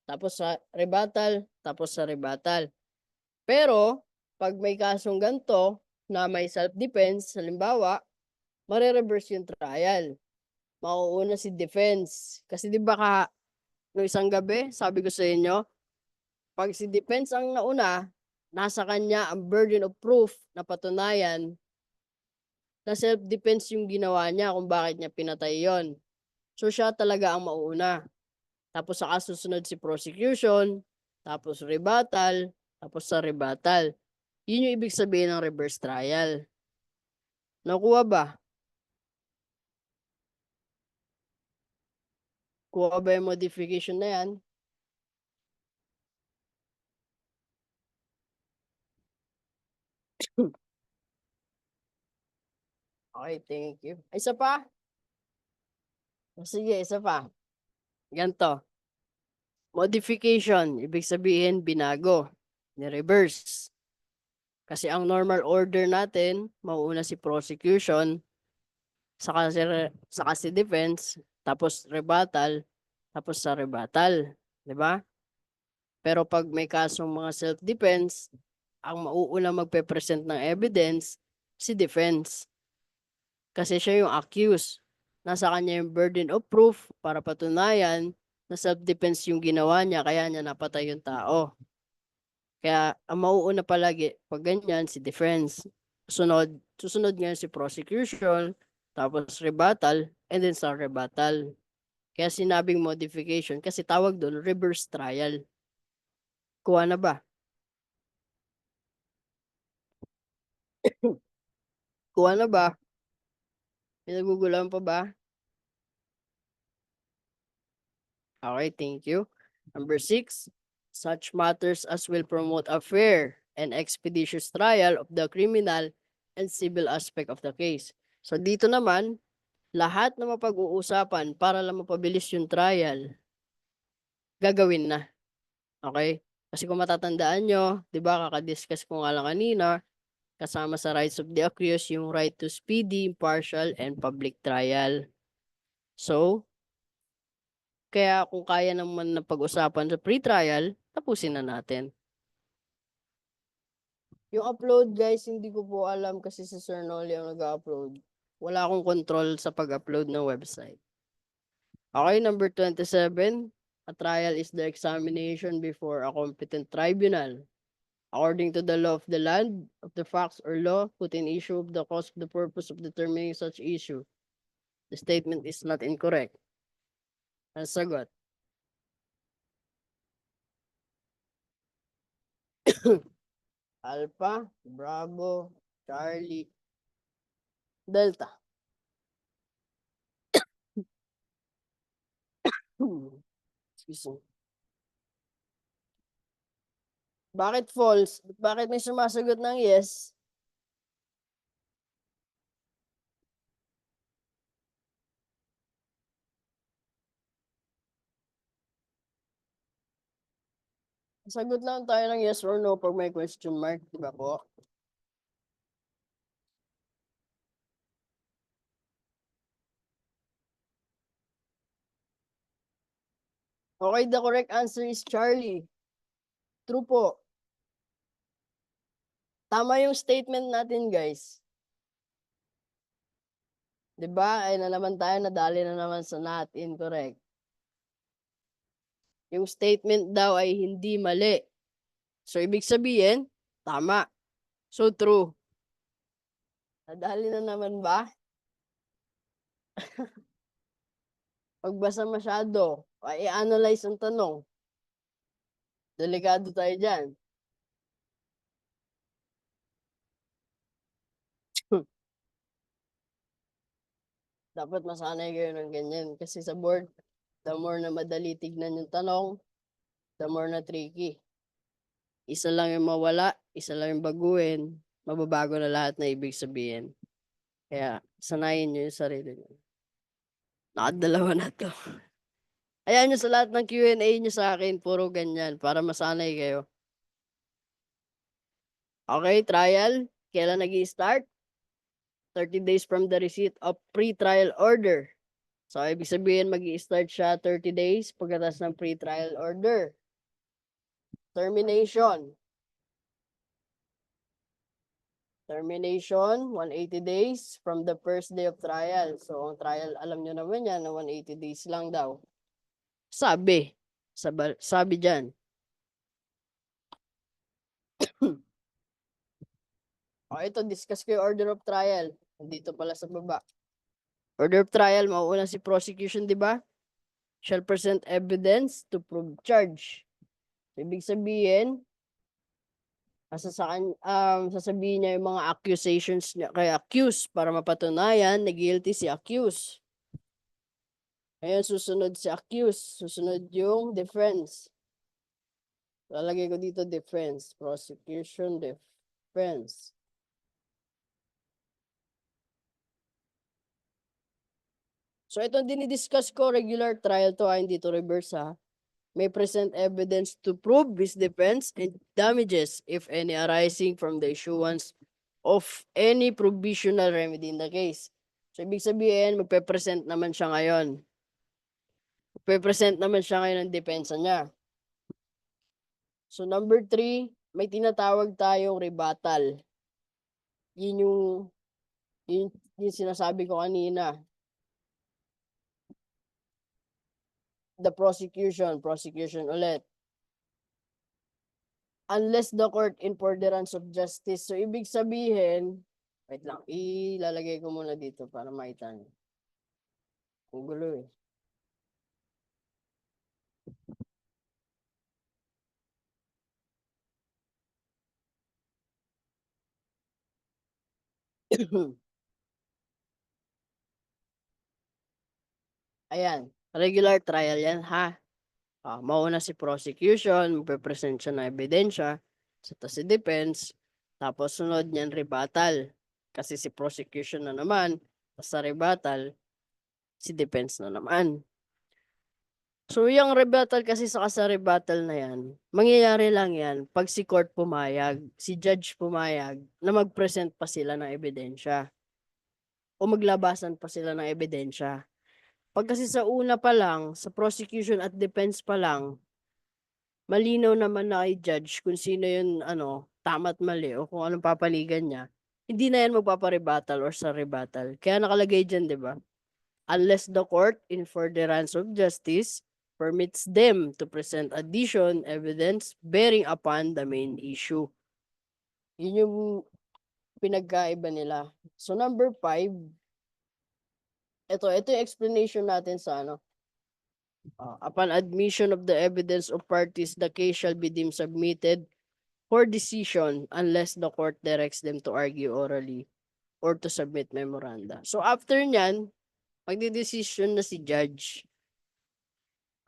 tapos sa rebuttal, tapos sa rebuttal. Pero pag may kasong ganito na may self-defense, halimbawa, mare-reverse yung trial. Mauuna si defense. Kasi 'di ba no isang gabi, sabi ko sa inyo, pag si defense ang nauna, nasa kanya ang burden of proof na patunayan na self-defense yung ginawa niya kung bakit niya pinatay yon. So siya talaga ang mauuna. Tapos sa susunod si prosecution, tapos rebuttal, tapos sa rebuttal. Yun yung ibig sabihin ng reverse trial. Nakuha ba? Kuha ba yung modification na yan? Okay, thank you. Isa pa? Sige, isa pa. Ganto. Modification, ibig sabihin binago, ni-reverse. Kasi ang normal order natin, mauuna si prosecution, saka si defense, tapos rebuttal, tapos sa rebuttal, 'di ba? Pero pag may kasong mga self-defense, ang mauuna magpe-present ng evidence si defense. Kasi siya yung accused. Nasa kanya yung burden of proof para patunayan na self-defense yung ginawa niya kaya niya napatay yung tao. Kaya ang mauuna palagi pag ganyan si defense. Susunod ngayon si prosecution, tapos rebuttal, and then sa rebuttal. Kaya sinabing modification kasi tawag doon reverse trial. Kuha na ba? Kuha na ba? Pinaguguluhan pa ba? Okay, thank you. Number 6, such matters as will promote a fair and expeditious trial of the criminal and civil aspect of the case. So dito naman, lahat na mapag-uusapan para lang mapabilis yung trial, gagawin na. Okay? Kasi kung matatandaan nyo, di ba, kakadiscuss ko nga lang kanina, kasama sa rights of the accused, yung right to speedy, impartial, and public trial. So, kaya kung kaya naman na pag-usapan sa pre-trial, tapusin na natin. Yung upload guys, hindi ko po alam kasi si Sir Nolly ang nag-upload. Wala akong control sa pag-upload ng website. Okay, number 27. A trial is the examination before a competent tribunal according to the law of the land, of the facts or law put in issue of the cause of the purpose of determining such issue. The statement is not incorrect. Ang sagot. Alpha, Bravo, Charlie, Delta. Excuse me. Bakit false? Bakit may sumasagot ng yes? Sagot lang tayo ng yes or no pag may question mark, di ba po? Okay, the correct answer is Charlie. True po. Tama yung statement natin, guys. Di ba? Ay na naman tayo, nadali na naman sa not incorrect. Yung statement daw ay hindi mali. So, ibig sabihin, tama. So, true. Nadali na naman ba? Pagbasa masyado, ay i-analyze ang tanong. Delikado tayo dyan. Dapat masanay kayo ng ganyan. Kasi sa board, the more na madali tignan yung tanong, the more na tricky. Isa lang yung mawala, isa lang yung baguhin, mababago na lahat na ibig sabihin. Kaya, sanayin nyo yung sarili nyo. Nakadalawa na to. Ayan nyo sa lahat ng Q&A nyo sa akin, puro ganyan, para masanay kayo. Okay, trial. Kailan nag-i-start? 30 days from the receipt of pre-trial order. So, ibig sabihin, mag-i-start siya 30 days pagkatapos ng pre-trial order. Termination. Termination, 180 days from the first day of trial. So, ang trial, alam nyo naman yan, na 180 days lang daw. Sabi. Sabi dyan. Ito, discuss ko yung order of trial. Dito pala sa baba. Order of trial, mauuna si prosecution, di ba? Shall present evidence to prove charge. Ibig sabihin, sasabihin niya yung mga accusations niya kay accused para mapatunayan na guilty si accused. Ngayon, susunod si accused. Susunod yung defense. Lalagay ko dito defense. Prosecution, defense. So, itong dinidiscuss ko, regular trial to, hindi to reverse ha. May present evidence to prove his defense and damages, if any, arising from the issuance of any provisional remedy in the case. So, ibig sabihin, magpe-present naman siya ngayon. Magpe-present naman siya ngayon ng depensa niya. So, number 3, may tinatawag tayong rebuttal. Yun yung sinasabi ko kanina. The prosecution ulit. Unless the court in furtherance of justice. So, ibig sabihin, wait lang, ilalagay ko muna dito para makita niyo. Ang gulo eh. Ayan, regular trial yan ha. Mauna si prosecution, magpe-present siya ng ebidensya, si defense, tapos sunod niyan rebuttal. Kasi si prosecution na naman, sa rebuttal, si defense na naman. So, yung rebuttal kasi sa rebuttal na yan, mangyayari lang yan pag si court pumayag, si judge pumayag, na mag-present pa sila ng ebidensya. O maglabasan pa sila ng ebidensya. Pag kasi sa una pa lang, sa prosecution at defense pa lang, malinaw naman na kay judge kung sino yung tama at mali o kung anong papaligan niya, hindi na yan magpaparebuttal or sa rebuttal. Kaya nakalagay dyan, di ba? Unless the court in furtherance of justice permits them to present addition evidence bearing upon the main issue. Yun yung pinagkaiba nila. So number 5, ito yung explanation natin sa ano. Upon admission of the evidence of parties, the case shall be deemed submitted for decision unless the court directs them to argue orally or to submit memoranda. So after nyan, magdidesisyon na si judge.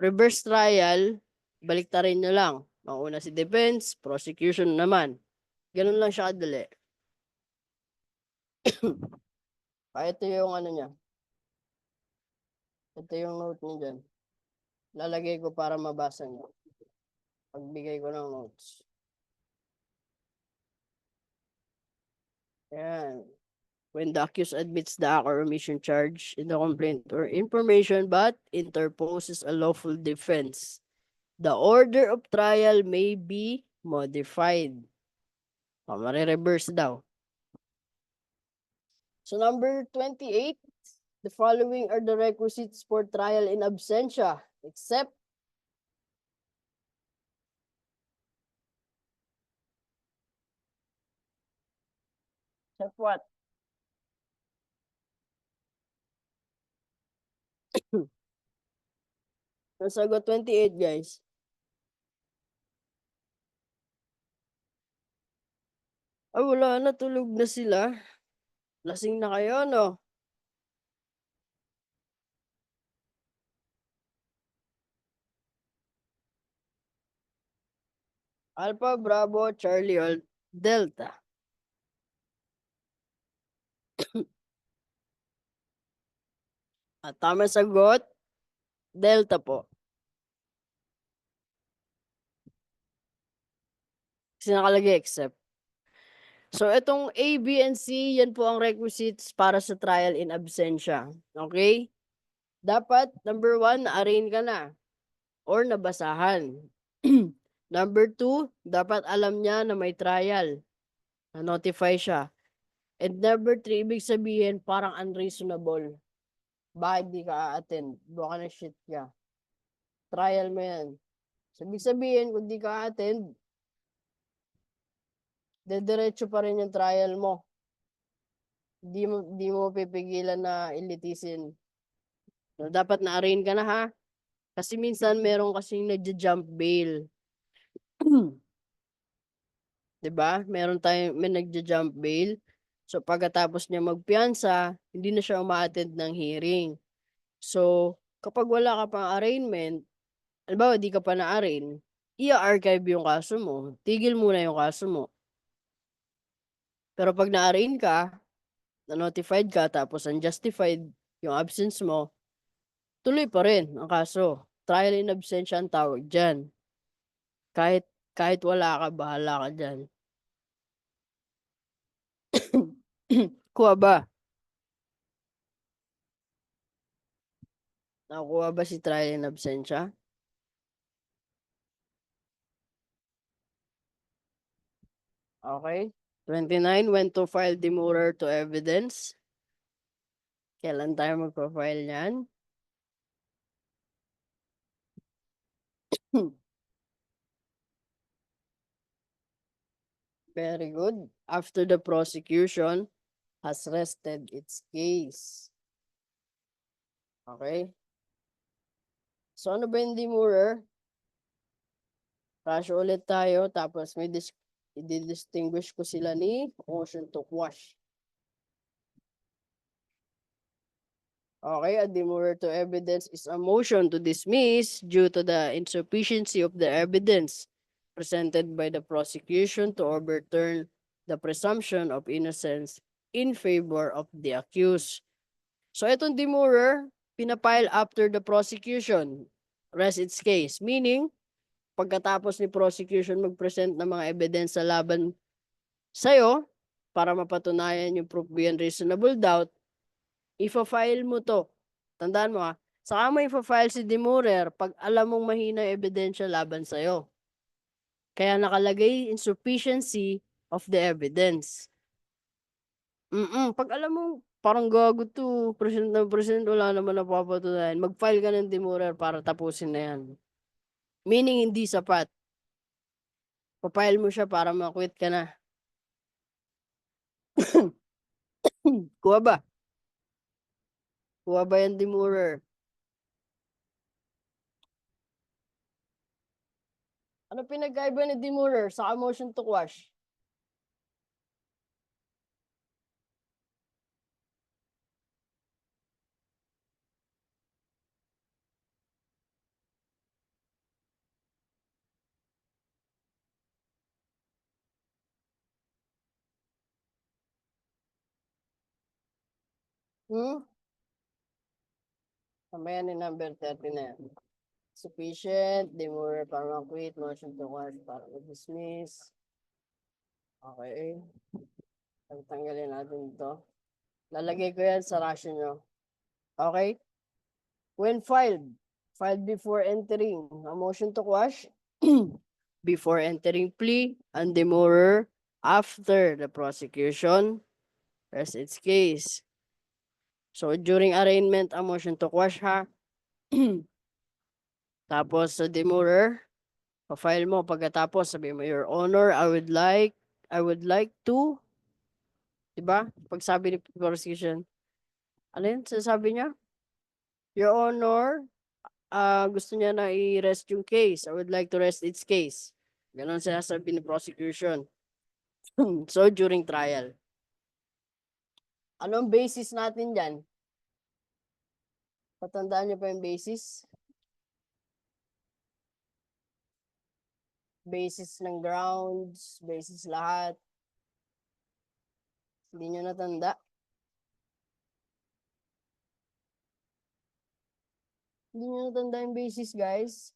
Reverse trial, baliktarin nyo lang. Mauna si defense, prosecution naman. Ganun lang siya kadali. Ito yung ano niya. Ito yung note niya dyan. Lalagay ko para mabasa niyo. Pagbigay ko ng notes. Ayan. When the accused admits the act or omission charge in the complaint or information but interposes a lawful defense, the order of trial may be modified. Mare-reverse daw. So number 28, the following are the requisites for trial in absentia, except what? Nasagot 28, guys. Ay, wala na. Tulog na sila. Lasing na kayo, no? Alpha, Bravo, Charlie, Delta. At tama sagot, Delta po. Kasi nakalagay except. So, itong A, B, and C, yan po ang requisites para sa trial in absentia. Okay? Dapat, number 1, na-arraign ka na or nabasahan. Number 2, dapat alam niya na may trial. Na-notify siya. And number 3, ibig sabihin, parang unreasonable. Bakit di ka a-attend? Baka na shit ka. Trial mo yan. So, ibig sabihin, kung di ka attend, dediretso pa rin yung trial mo. Di mo pipigilan na ilitisin. So, dapat na-arraign ka na, ha? Kasi minsan, meron kasing nagja-jump bail. 'Di ba? May nagja-jump bail. So, pagkatapos niya magpiyansa, hindi na siya uma-attend ng hearing. So, kapag wala ka pang arraignment, halimbawa, di ka pa na-arraign, i-archive yung kaso mo. Tigil muna yung kaso mo. Pero pag na-arraign ka, na-notified ka, tapos unjustified yung absence mo, tuloy pa rin ang kaso. Trial in absentia ang tawag dyan. Kahit wala ka, bahala ka dyan. Kuha ba? Nakuha ba si trial in absentia? Okay. 29, when to file demurrer to evidence. Kailan tayo magpa-file yan? Very good. After the prosecution has rested its case. Okay. So ano ba yung demurrer? Crash ulit tayo. Tapos may i-distinguish ko sila ni motion to quash. Okay, a demurrer to evidence is a motion to dismiss due to the insufficiency of the evidence presented by the prosecution to overturn the presumption of innocence in favor of the accused. So itong demurrer, pinapile after the prosecution rests its case. Meaning, pagkatapos ni prosecution mag-present ng mga evidence sa laban sa'yo, para mapatunayan yung proof beyond reasonable doubt, ifa-file mo to. Tandaan mo, saka mo ifa-file si demurrer pag alam mong mahina yung ebidensya laban sa'yo. Kaya nakalagay insufficiency of the evidence. Pag alam mo, parang gago to, present na present, wala naman napapatunayan, mag-file ka ng demurrer para tapusin na yan. Meaning, hindi sapat. Pa-file mo siya para ma-quit ka na. Kuha ba? Kuha ba yung demurrer? Ano pinagkaiba ni demurrer sa motion to quash? Hmm? Mamaya ni number 30 na yan. Sufficient, demurrer para ma-quit, motion to quash para ma-dismiss. Okay. Tanggalin natin ito. Lalagay ko yan sa ration nyo. Okay? When filed before entering a motion to quash, before entering plea, and demurrer after the prosecution rests its case. So, during arraignment, a motion to quash ha. Tapos, sa demurrer, pa-file mo pagkatapos, sabi mo, Your Honor, I would like to, diba? Pag sabi ni prosecution, ano yun? Sasabi niya? Your Honor, gusto niya na i-rest yung case. I would like to rest its case. Ganon sinasabi ni prosecution. So, during trial. Ano ang basis natin dyan? Patandaan niyo pa yung basis? Basis ng grounds, basis lahat. Hindi niyo natanda? Hindi niyo natanda yung basis, guys?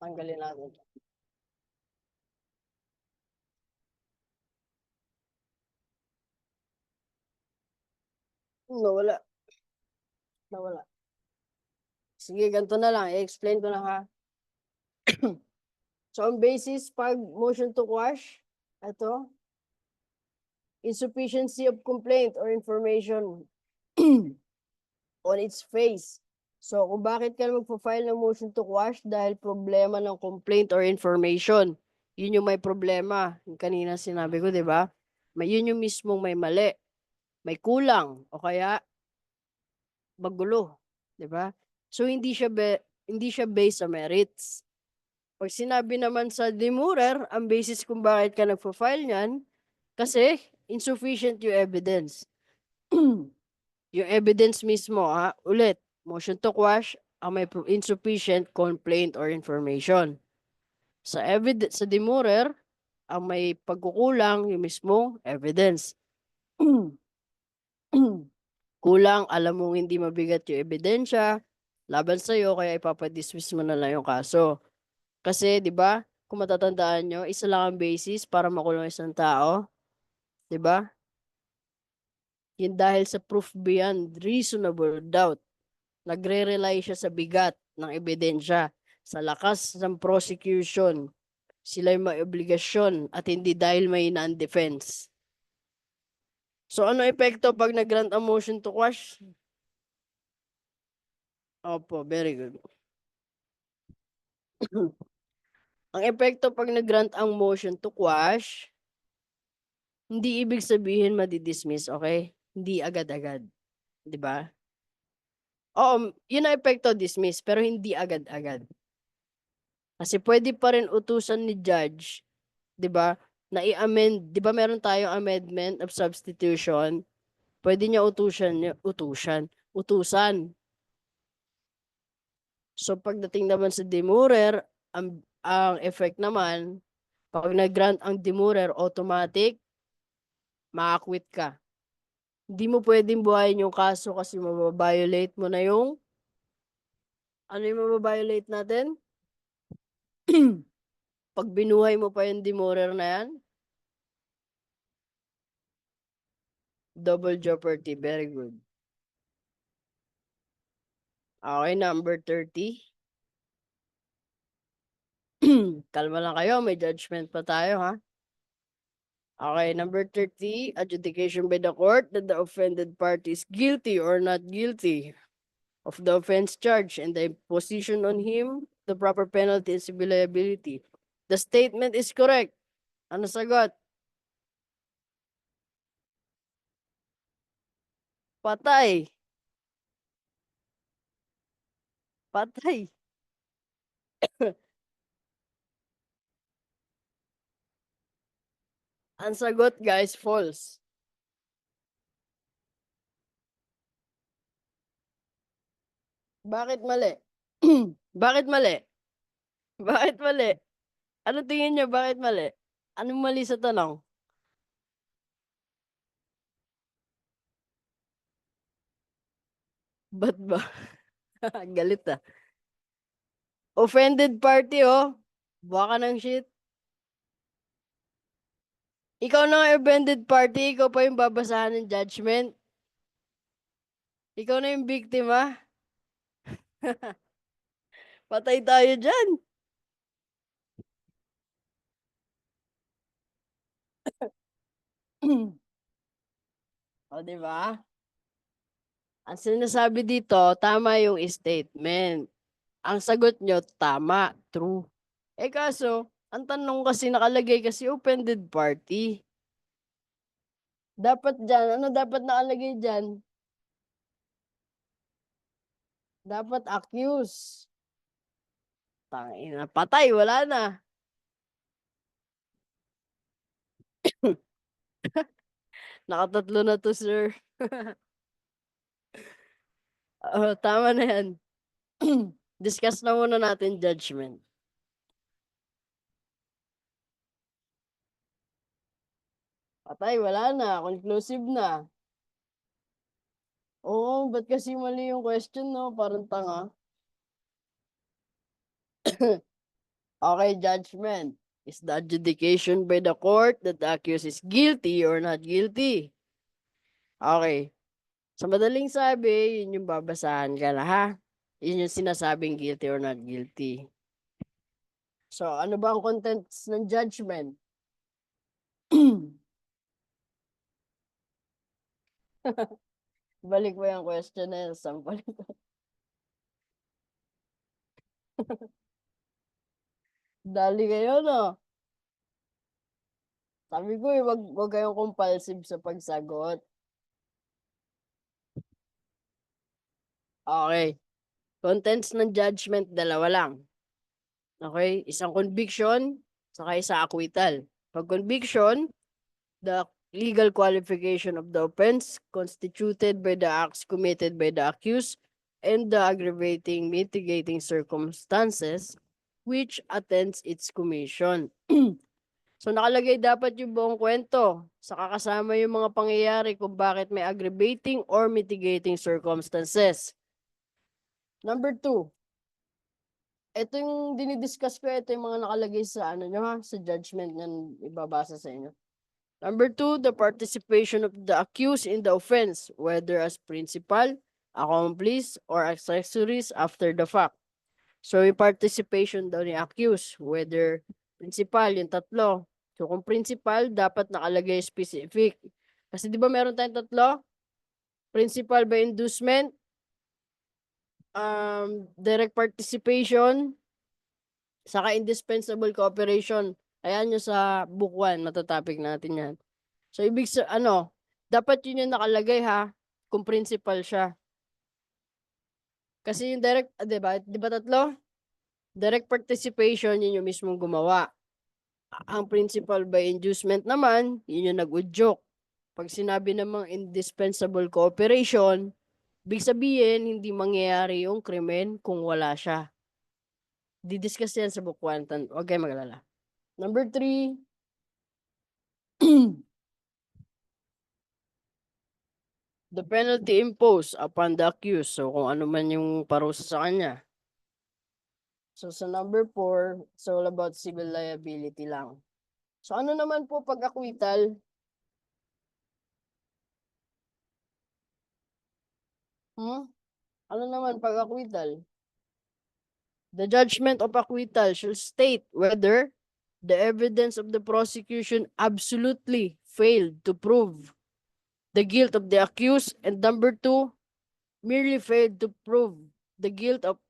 Tanggalin natin. Nawala. Nawala. Sige, ganito na lang. I-explain ko na ha. So, ang basis pag motion to quash, ito, insufficiency of complaint or information on its face. So, kung bakit ka magpo-file ng motion to quash dahil problema ng complaint or information. Yun yung may problema. Yung kanina sinabi ko, di ba? Yun yung mismong may mali. May kulang o kaya magulo, di ba? So, hindi siya based sa merits. Pag sinabi naman sa demurrer, ang basis kung bakit ka nagpo-file niyan, kasi insufficient yung evidence. Yung evidence mismo, ulit, motion to quash, ang may insufficient complaint or information. Sa demurrer, ang may pagkukulang yung mismong evidence. Kulang, alam mong hindi mabigat yung ebidensya laban sa'yo, kaya ipapadismiss mo na lang yung kaso. Kasi, di ba, kung matatandaan nyo, isa lang ang basis para makulong isang tao. Di ba? Yun dahil sa proof beyond reasonable doubt. Nagre-rely siya sa bigat ng ebidensya, sa lakas ng prosecution. Sila'y may obligasyon at hindi dahil may non-defense. So, ano epekto pag nag-grant ang motion to quash? Opo, very good. Ang epekto pag nag-grant ang motion to quash, hindi ibig sabihin madidismiss, okay? Hindi agad-agad. Di ba? Oo, yun ang epekto dismiss, pero hindi agad-agad. Kasi pwede pa rin utusan ni judge, di ba, na i-amend, di ba meron tayong amendment of substitution, pwede niya utusan. So pagdating naman sa demurrer, ang effect naman, pag nag-grant ang demurrer, automatic, makakwit ka. Hindi mo pwedeng buhayin yung kaso kasi mababiolate mo na yung, ano yung mababiolate natin? Pag binuhay mo pa yung demurrer na yan, double jeopardy, very good. Okay, number 30. Kalma lang kayo, may judgment pa tayo, ha? Okay, number 30, adjudication by the court that the offended party is guilty or not guilty of the offense charge and the imposition on him the proper penalty and civil liability. The statement is correct. Ano sagot? Patay. Patay. Ang sagot, guys, false. Bakit mali? Bakit mali? Bakit mali? Ano tingin niyo, bakit mali? Anong mali sa tanong? Ba't ba? Galit ah. Offended party, oh. Baka ng shit. Ikaw na ang offended party, ikaw pa yung babasahan ng judgment. Ikaw na yung biktima. Patay tayo dyan. O, di ba? Ang sinasabi dito, tama yung statement. Ang sagot nyo, tama, true. Eh kaso, ang tanong kasi nakalagay kasi offended party. Dapat dyan, ano dapat nakalagay dyan? Dapat accuse. Tangina, patay, wala na. Nakatatlo na to, sir. Tama na yan. Discuss na muna natin judgment. Patay, wala na. Conclusive na. Oo, ba't kasi mali yung question, no? Parang tanga. Okay, judgment. Is the adjudication by the court that the accused is guilty or not guilty? Okay. Sa madaling sabi, yun yung babasahan ka na, ha? Yun yung sinasabing guilty or not guilty. So, ano ba ang contents ng judgment? Balik mo yung question na yun. Sample. Dali kayo, no? Sabi ko, wag kayong compulsive sa pagsagot. Okay. Contents ng judgment, dalawa lang. Okay? Isang conviction, saka isa acquittal. Pag conviction, the legal qualification of the offense constituted by the acts committed by the accused and the aggravating mitigating circumstances which attends its commission. So nakalagay dapat yung buong kwento. Saka kasama yung mga pangyayari kung bakit may aggravating or mitigating circumstances. Number 2, ito yung dinidiscuss ko, ito yung mga nakalagay sa ano nyo ha, sa judgment yan ibabasa sa inyo. Number 2, the participation of the accused in the offense, whether as principal, accomplice, or accessories after the fact. So, yung participation daw ni accused, whether principal, yung tatlo. So, kung principal, dapat nakalagay specific. Kasi di ba meron tayong tatlo? Principal by inducement, direct participation, saka indispensable cooperation. Ayan yung sa book 1, matatopic natin yan. So, dapat yun yung nakalagay ha, kung principal siya. Kasi yung direct, di ba tatlo? Direct participation, yun yung mismong gumawa. Ang principal by inducement naman, yun yung nag-udyok. Pag sinabi namang indispensable cooperation, big sabihin, hindi mangyayari yung krimen kung wala siya. Didiscuss yan sa book 1. Huwag kayo magalala. Number 3, the penalty imposed upon the accused. So, kung ano man yung parusa sa kanya. So, sa number 4, it's all about civil liability lang. So, ano naman po pag acquittal? Ano naman pag acquittal? The judgment of acquittal shall state whether the evidence of the prosecution absolutely failed to prove the guilt of the accused, and number 2, merely failed to prove the guilt of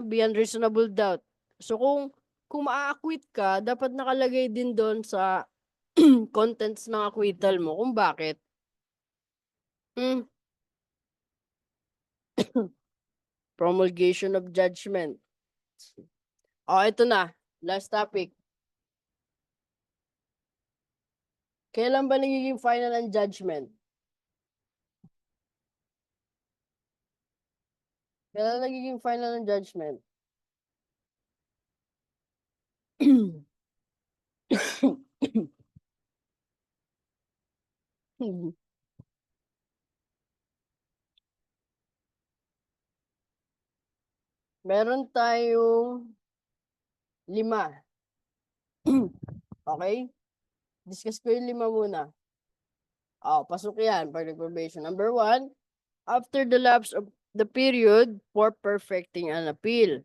beyond reasonable doubt. So kung kung maa-acquit ka, dapat nakalagay din doon sa contents ng acquittal mo kung bakit. Hmm, promulgation of judgment. Oh, ito na, last topic. Kailan ba nagiging final ang judgment? Kailan nagiging final ang judgment? Meron tayong 5. Okay? Discuss ko yung 5 muna. Oh, pasok yan pag nag-probation. Number 1, after the lapse of the period for perfecting an appeal.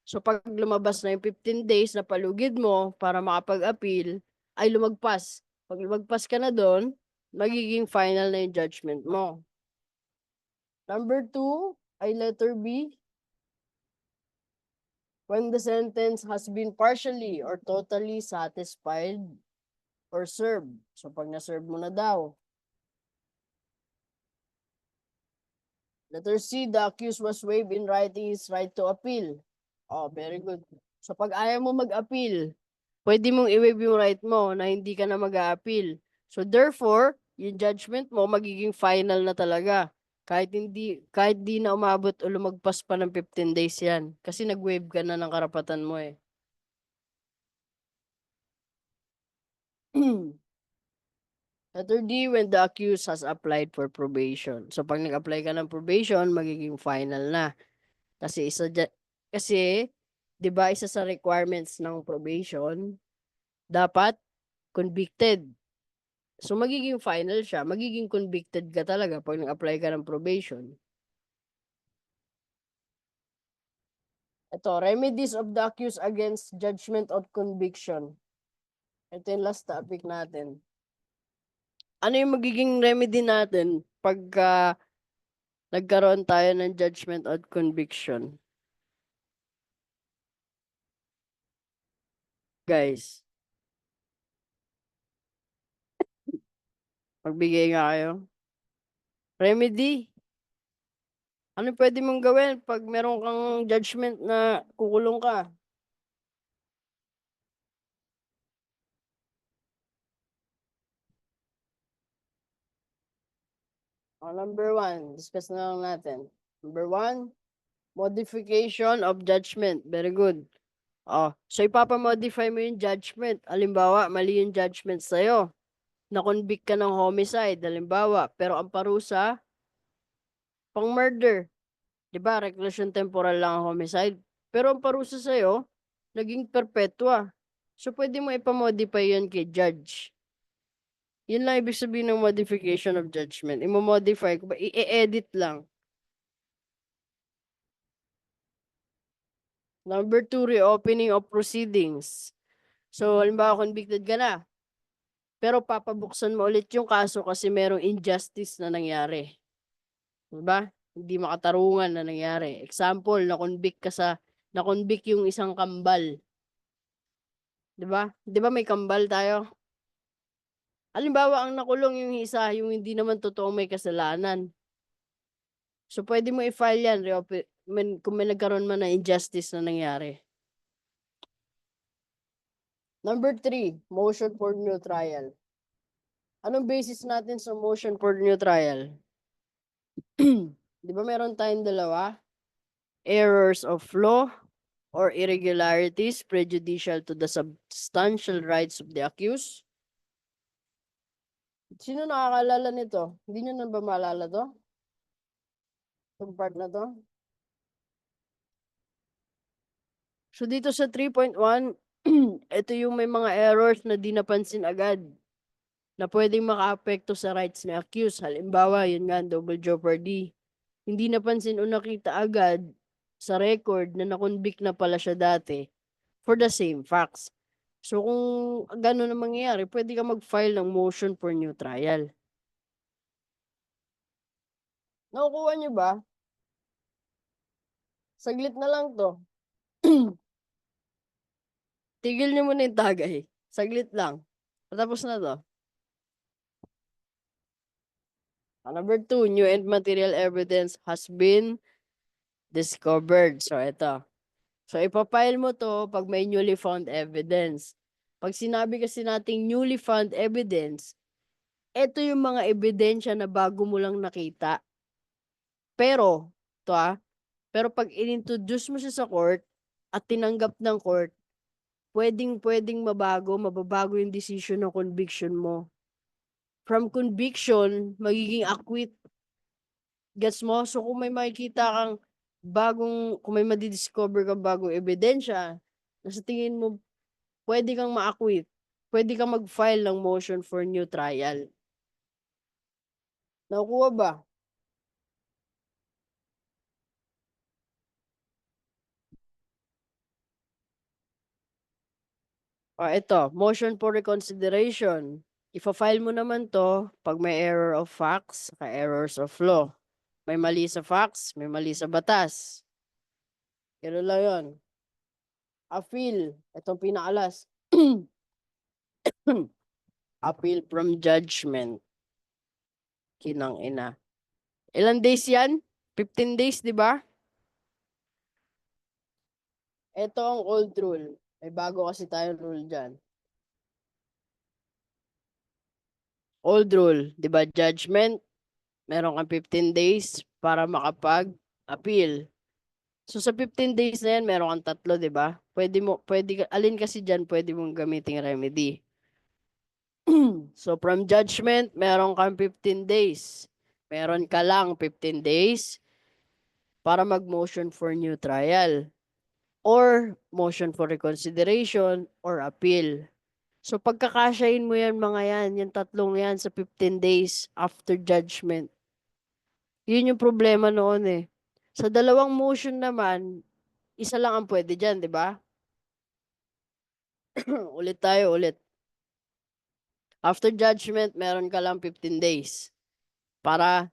So pag lumabas na yung 15 days na palugid mo para makapag-appeal, ay lumagpas. Pag lumagpas ka na doon, magiging final na yung judgment mo. Number 2 ay letter B, when the sentence has been partially or totally satisfied or served. So pag na-serve mo na daw. Letter C, the accused was waived in writing his right to appeal. Oh, very good. So pag ayaw mo mag-appeal, pwede mong i-waive yung right mo na hindi ka na mag-a-appeal. So therefore, yung judgment mo magiging final na talaga. Kahit di na umabot o lumagpas pa ng 15 days yan. Kasi nag-waive ka na ng karapatan mo eh. Letter D, when the accused has applied for probation. So pag nag-apply ka ng probation, magiging final na. Kasi kasi 'di ba isa sa requirements ng probation, dapat convicted. So magiging final siya, magiging convicted ka talaga pag nag-apply ka ng probation. Ito, remedies of the accused against judgment of conviction. Ito yung last topic natin. Ano yung magiging remedy natin pagka nagkaroon tayo ng judgment of conviction? Guys, magbigay nga kayo. Remedy. Ano pwede mong gawin pag meron kang judgment na kukulong ka? Number 1, discuss na lang natin. Number 1, modification of judgment. Very good. So ipapamodify mo yung judgment. Halimbawa, mali yung judgment sa'yo. Na-convict ka ng homicide, halimbawa. Pero ang parusa, pang murder. Diba, reclusion temporal lang ang homicide. Pero ang parusa sa'yo, naging perpetua. So pwede mo ipamodify yun kay judge. Yun lang ibig sabihin ng modification of judgment. I-modify, i-edit lang. Number 2, reopening of proceedings. So, halimbawa, convicted ka na. Pero papabuksan mo ulit yung kaso kasi merong injustice na nangyari. Diba? Hindi makatarungan na nangyari. Example, na-convict yung isang kambal. Diba? Diba may kambal tayo? Halimbawa, ang nakulong yung isa, yung hindi naman totoo may kasalanan. So, pwede mo i-file yan, kung may nagkaroon man na injustice na nangyari. Number 3, motion for new trial. Anong basis natin sa motion for new trial? Di ba meron tayong dalawa? Errors of law or irregularities prejudicial to the substantial rights of the accused. Sino nakakalala nito? Hindi nyo na ba maalala to? Itong part na to? So dito sa 3.1, ito yung may mga errors na di napansin agad na pwedeng makaapekto sa rights ni accused. Halimbawa, yun nga, double jeopardy. Hindi napansin o nakita agad sa record na nakonvict na pala siya dati for the same facts. So kung gano'n ang mangyayari, pwede ka mag-file ng motion for new trial. Nakukuha niyo ba? Saglit na lang to. tigil niyo muna yung tagay. Saglit lang. Patapos na to. Number 2, new and material evidence has been discovered. So, ito. So, ipapile mo to pag may newly found evidence. Pag sinabi kasi nating newly found evidence, ito yung mga ebidensya na bago mo lang nakita. Pero, pero pag inintroduce mo siya sa court at tinanggap ng court, pwedeng mababago yung decision ng conviction mo. From conviction, magiging acquit. Gets mo? So, kung may makikita kang kung may madidiscover kang bagong ebidensya, na sa tingin mo, pwede kang ma-acquit. Pwede kang mag-file ng motion for new trial. Nakukuha ba? Ito, motion for reconsideration. Ifa-file mo naman to pag may error of facts, saka errors of law. May mali sa facts, may mali sa batas. Pero lang yun. Appeal. Itong pinakalas. Appeal from judgment. Kinang ina. Ilan days yan? 15 days, di ba? Ito ang old rule. May bago kasi tayong rule dyan. Old rule, di ba? Judgment, meron kang 15 days para makapag-appeal. So sa 15 days na yan, meron kang tatlo, di ba? Alin kasi dyan pwede mong gamiting remedy. So from judgment, meron kang 15 days. Meron ka lang 15 days para mag-motion for new trial or motion for reconsideration or appeal. So pagkakasyahin mo yan mga yan, yung tatlong yan sa 15 days after judgment. Yun yung problema noon eh. Sa dalawang motion naman, isa lang ang pwede dyan, di ba? Ulit tayo, ulit. After judgment, meron ka lang 15 days para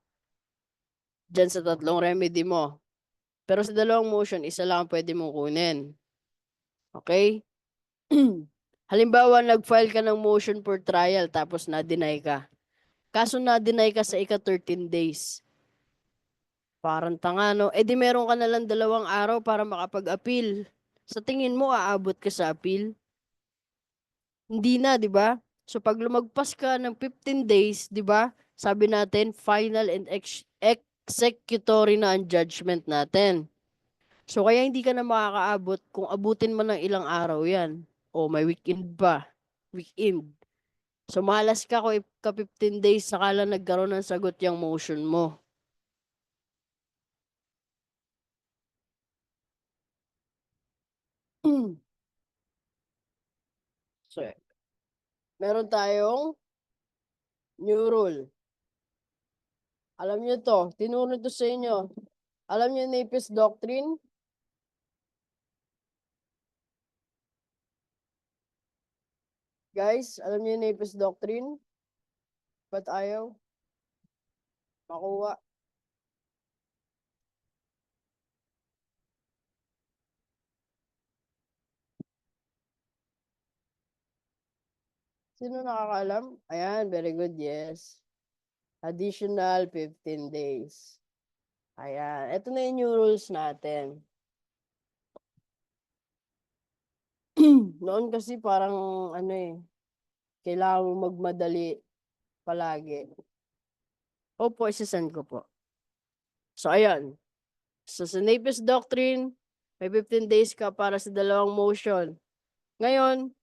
dyan sa tatlong remedy mo. Pero sa dalawang motion, isa lang ang pwede mong kunin. Okay? Halimbawa, nag-file ka ng motion for trial tapos na-deny ka. Kaso na-deny ka sa ika-13 days. Parang tanga, no? Eh di meron ka na lang 2 araw para makapag-appeal. Sa tingin mo, aabot ka sa appeal? Hindi na, di ba? So pag lumagpas ka ng 15 days, di ba? Sabi natin, final and executory na ang judgment natin. So kaya hindi ka na makakaabot kung abutin mo ng ilang araw yan. O may weekend pa. Weekend. So malas ka kung ka 15 days saka lang nagkaroon ng sagot yung motion mo. So, meron tayong new rule. Alam niyo to, tinuro to sa inyo. Alam niyo Naples Doctrine? Guys, alam niyo Naples Doctrine? Ba't ayaw? Makuha. Sino nakakaalam? Ayan, very good, yes. Additional 15 days. Ayan, ito na yung new rules natin. Noon kasi parang kailangan mo magmadali palagi. Opo, isasend ko po. So, ayan. So, sa Naples Doctrine, may 15 days ka para sa dalawang motion. Ngayon,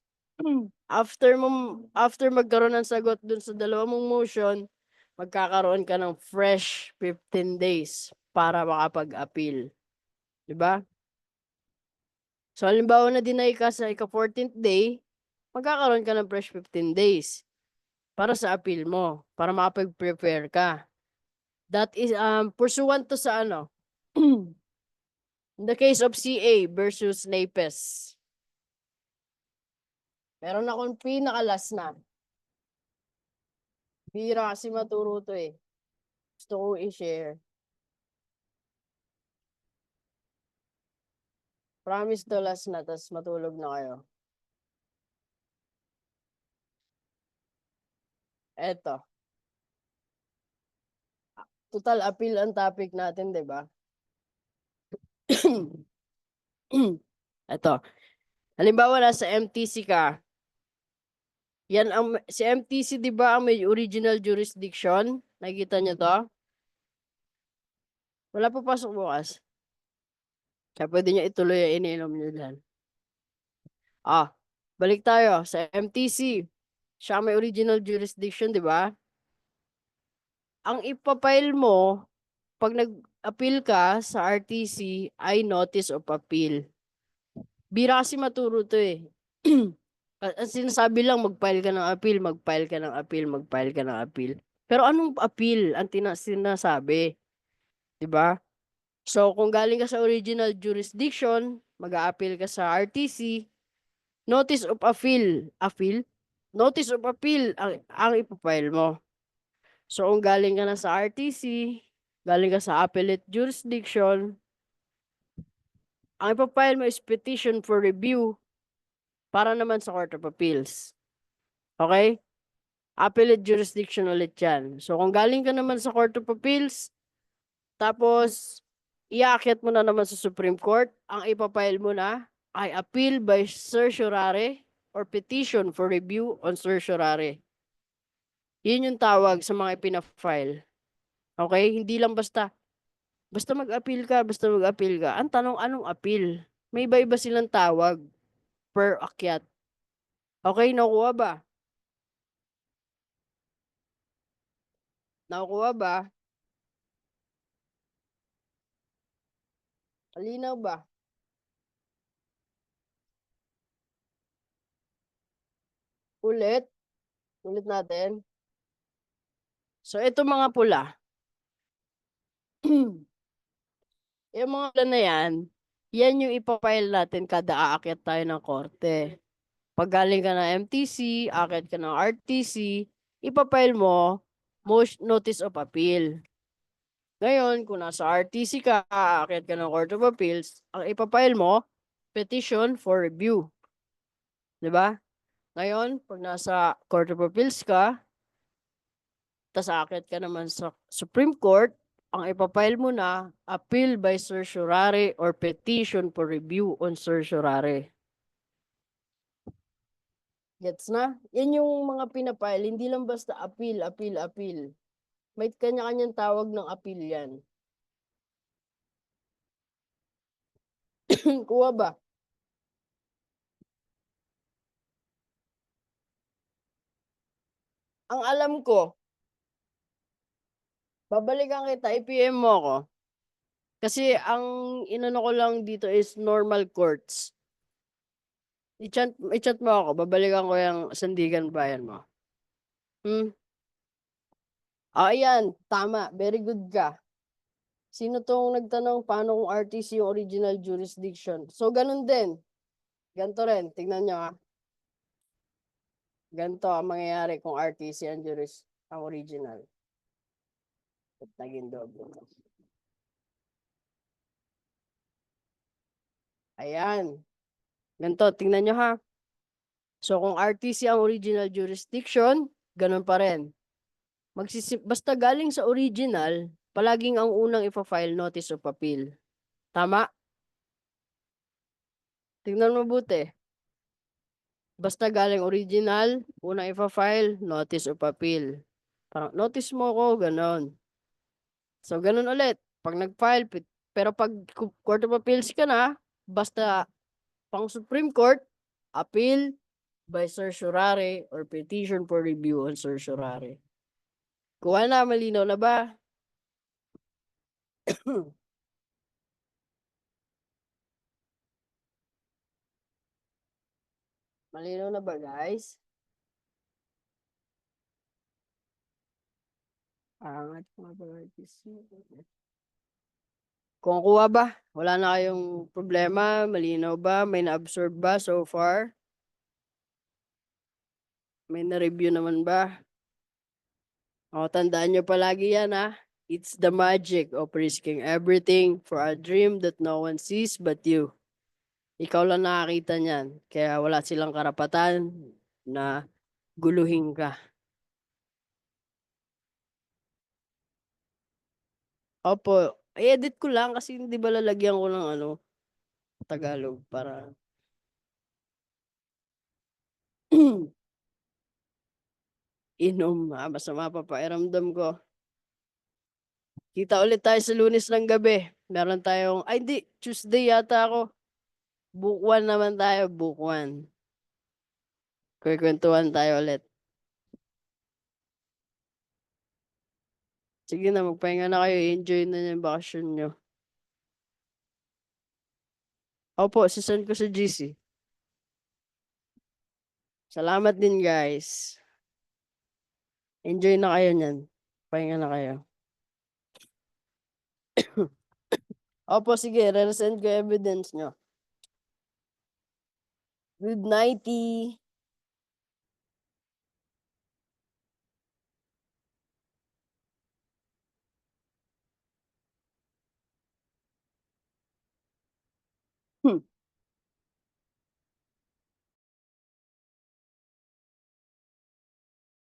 after magkaroon ng sagot dun sa dalawang mong motion, magkakaroon ka ng fresh 15 days para makapag-appeal. Diba? So, halimbawa na deny ka sa ika-14th day, magkakaroon ka ng fresh 15 days para sa appeal mo, para makapag-prepare ka. That is, pursuant to sa in the case of CA versus Napes. Meron akong pinaka-last na. Bira kasi maturo to eh. Gusto ko i-share. Promise to last na, tas matulog na kayo. Eto. Total appeal ang topic natin, di ba? Eto. Halimbawa, nasa MTC ka. Yan si MTC, di ba, ang may original jurisdiction? Nakikita niyo to? Wala pa pasok bukas. Kaya pwede niyo ituloy yung ininom niyo dyan. Balik tayo sa MTC. Siya ang may original jurisdiction, di ba? Ang ipapile mo, pag nag-appeal ka sa RTC, ay notice of appeal. Bira kasi maturo to eh. Ang sinasabi lang, mag-file ka ng appeal, mag-file ka ng appeal, mag-file ka ng appeal. Pero anong appeal ang sinasabi? Diba? So, kung galing ka sa original jurisdiction, mag-a-appeal ka sa RTC, notice of appeal? Notice of appeal ang ipapile mo. So, kung galing ka na sa RTC, galing ka sa appellate jurisdiction, ang ipapile mo is petition for review para naman sa Court of Appeals. Okay? Appellate jurisdiction ulit yan. So, kung galing ka naman sa Court of Appeals, tapos, iaakit mo na naman sa Supreme Court, ang ipapile mo na ay appeal by certiorari or petition for review on certiorari. Yun yung tawag sa mga ipina-file. Okay? Hindi lang basta mag-appeal ka, basta mag-appeal ka. Ang tanong, anong appeal? May iba-iba silang tawag per akyat. Okay, nakuha ba? Nakuha ba? Malinaw ba? Ulit natin. So, ito mga pula. Yung mga pula na yan yung ipapile natin kada aakyat tayo ng korte. Pag galing ka ng MTC, aakyat ka ng RTC, ipapile mo notice of appeal. Ngayon, kung nasa RTC ka, aakyat ka ng Court of Appeals, ang ipapile mo, petition for review. Diba? Ngayon, pag nasa Court of Appeals ka, tas aakyat ka naman sa Supreme Court, ang ipapile mo na, appeal by certiorari or petition for review on certiorari. Gets na? Yan yung mga pinapile, hindi lang basta appeal. May kanya-kanyang tawag ng appeal yan. Kuha ba? Ang alam ko, babalikan kita, i-PM mo ako. Kasi ang inano ko lang dito is normal courts. I-chat mo ako, babalikan ko yung Sandigan Bayan mo. Ayan, tama. Very good ka. Sino tong nagtanong paano kung RTC yung original jurisdiction? So, ganun din. Ganito rin. Tignan nyo ha. Ganito ang mangyayari kung RTC ang original. At naging doble. Ayan. Ganito, tingnan nyo ha. So, kung RTC ang original jurisdiction, ganun pa rin. Basta galing sa original, palaging ang unang ipa-file notice of appeal. Tama? Tingnan mo mabuti. Basta galing original, unang ipa-file notice of appeal. Parang notice mo ko, ganon. So, ganon ulit. Pag nag-file, pero pag Court of Appeals ka na, basta pang Supreme Court, appeal by certiorari or petition for review on certiorari. Kuha na, malinaw na ba? Malinaw na ba, guys? Angat mga varieties. Kung kuha ba? Wala na kayong problema? Malinaw ba? May na-absorb ba so far? May na-review naman ba? O, tandaan nyo palagi yan ha. It's the magic of risking everything for a dream that no one sees but you. Ikaw lang nakakita niyan. Kaya wala silang karapatan na guluhin ka. Opo, i-edit ko lang kasi hindi ba lalagyan ko ng ano, Tagalog para inom, masama pa pakiramdam ko. Kita ulit tayo sa Lunes ng gabi. Meron tayong ay hindi, Tuesday yata ako. Book 1 naman tayo, book 1. Kukuwentuhan tayo ulit. Sige na, magpahinga na kayo, enjoy na yung bakasyon niyo. Opo, se-send ko sa GC. Salamat din guys. Enjoy na kayo niyan. Pahinga na kayo. Opo, sige, re-send ko evidence nyo. Good nighty.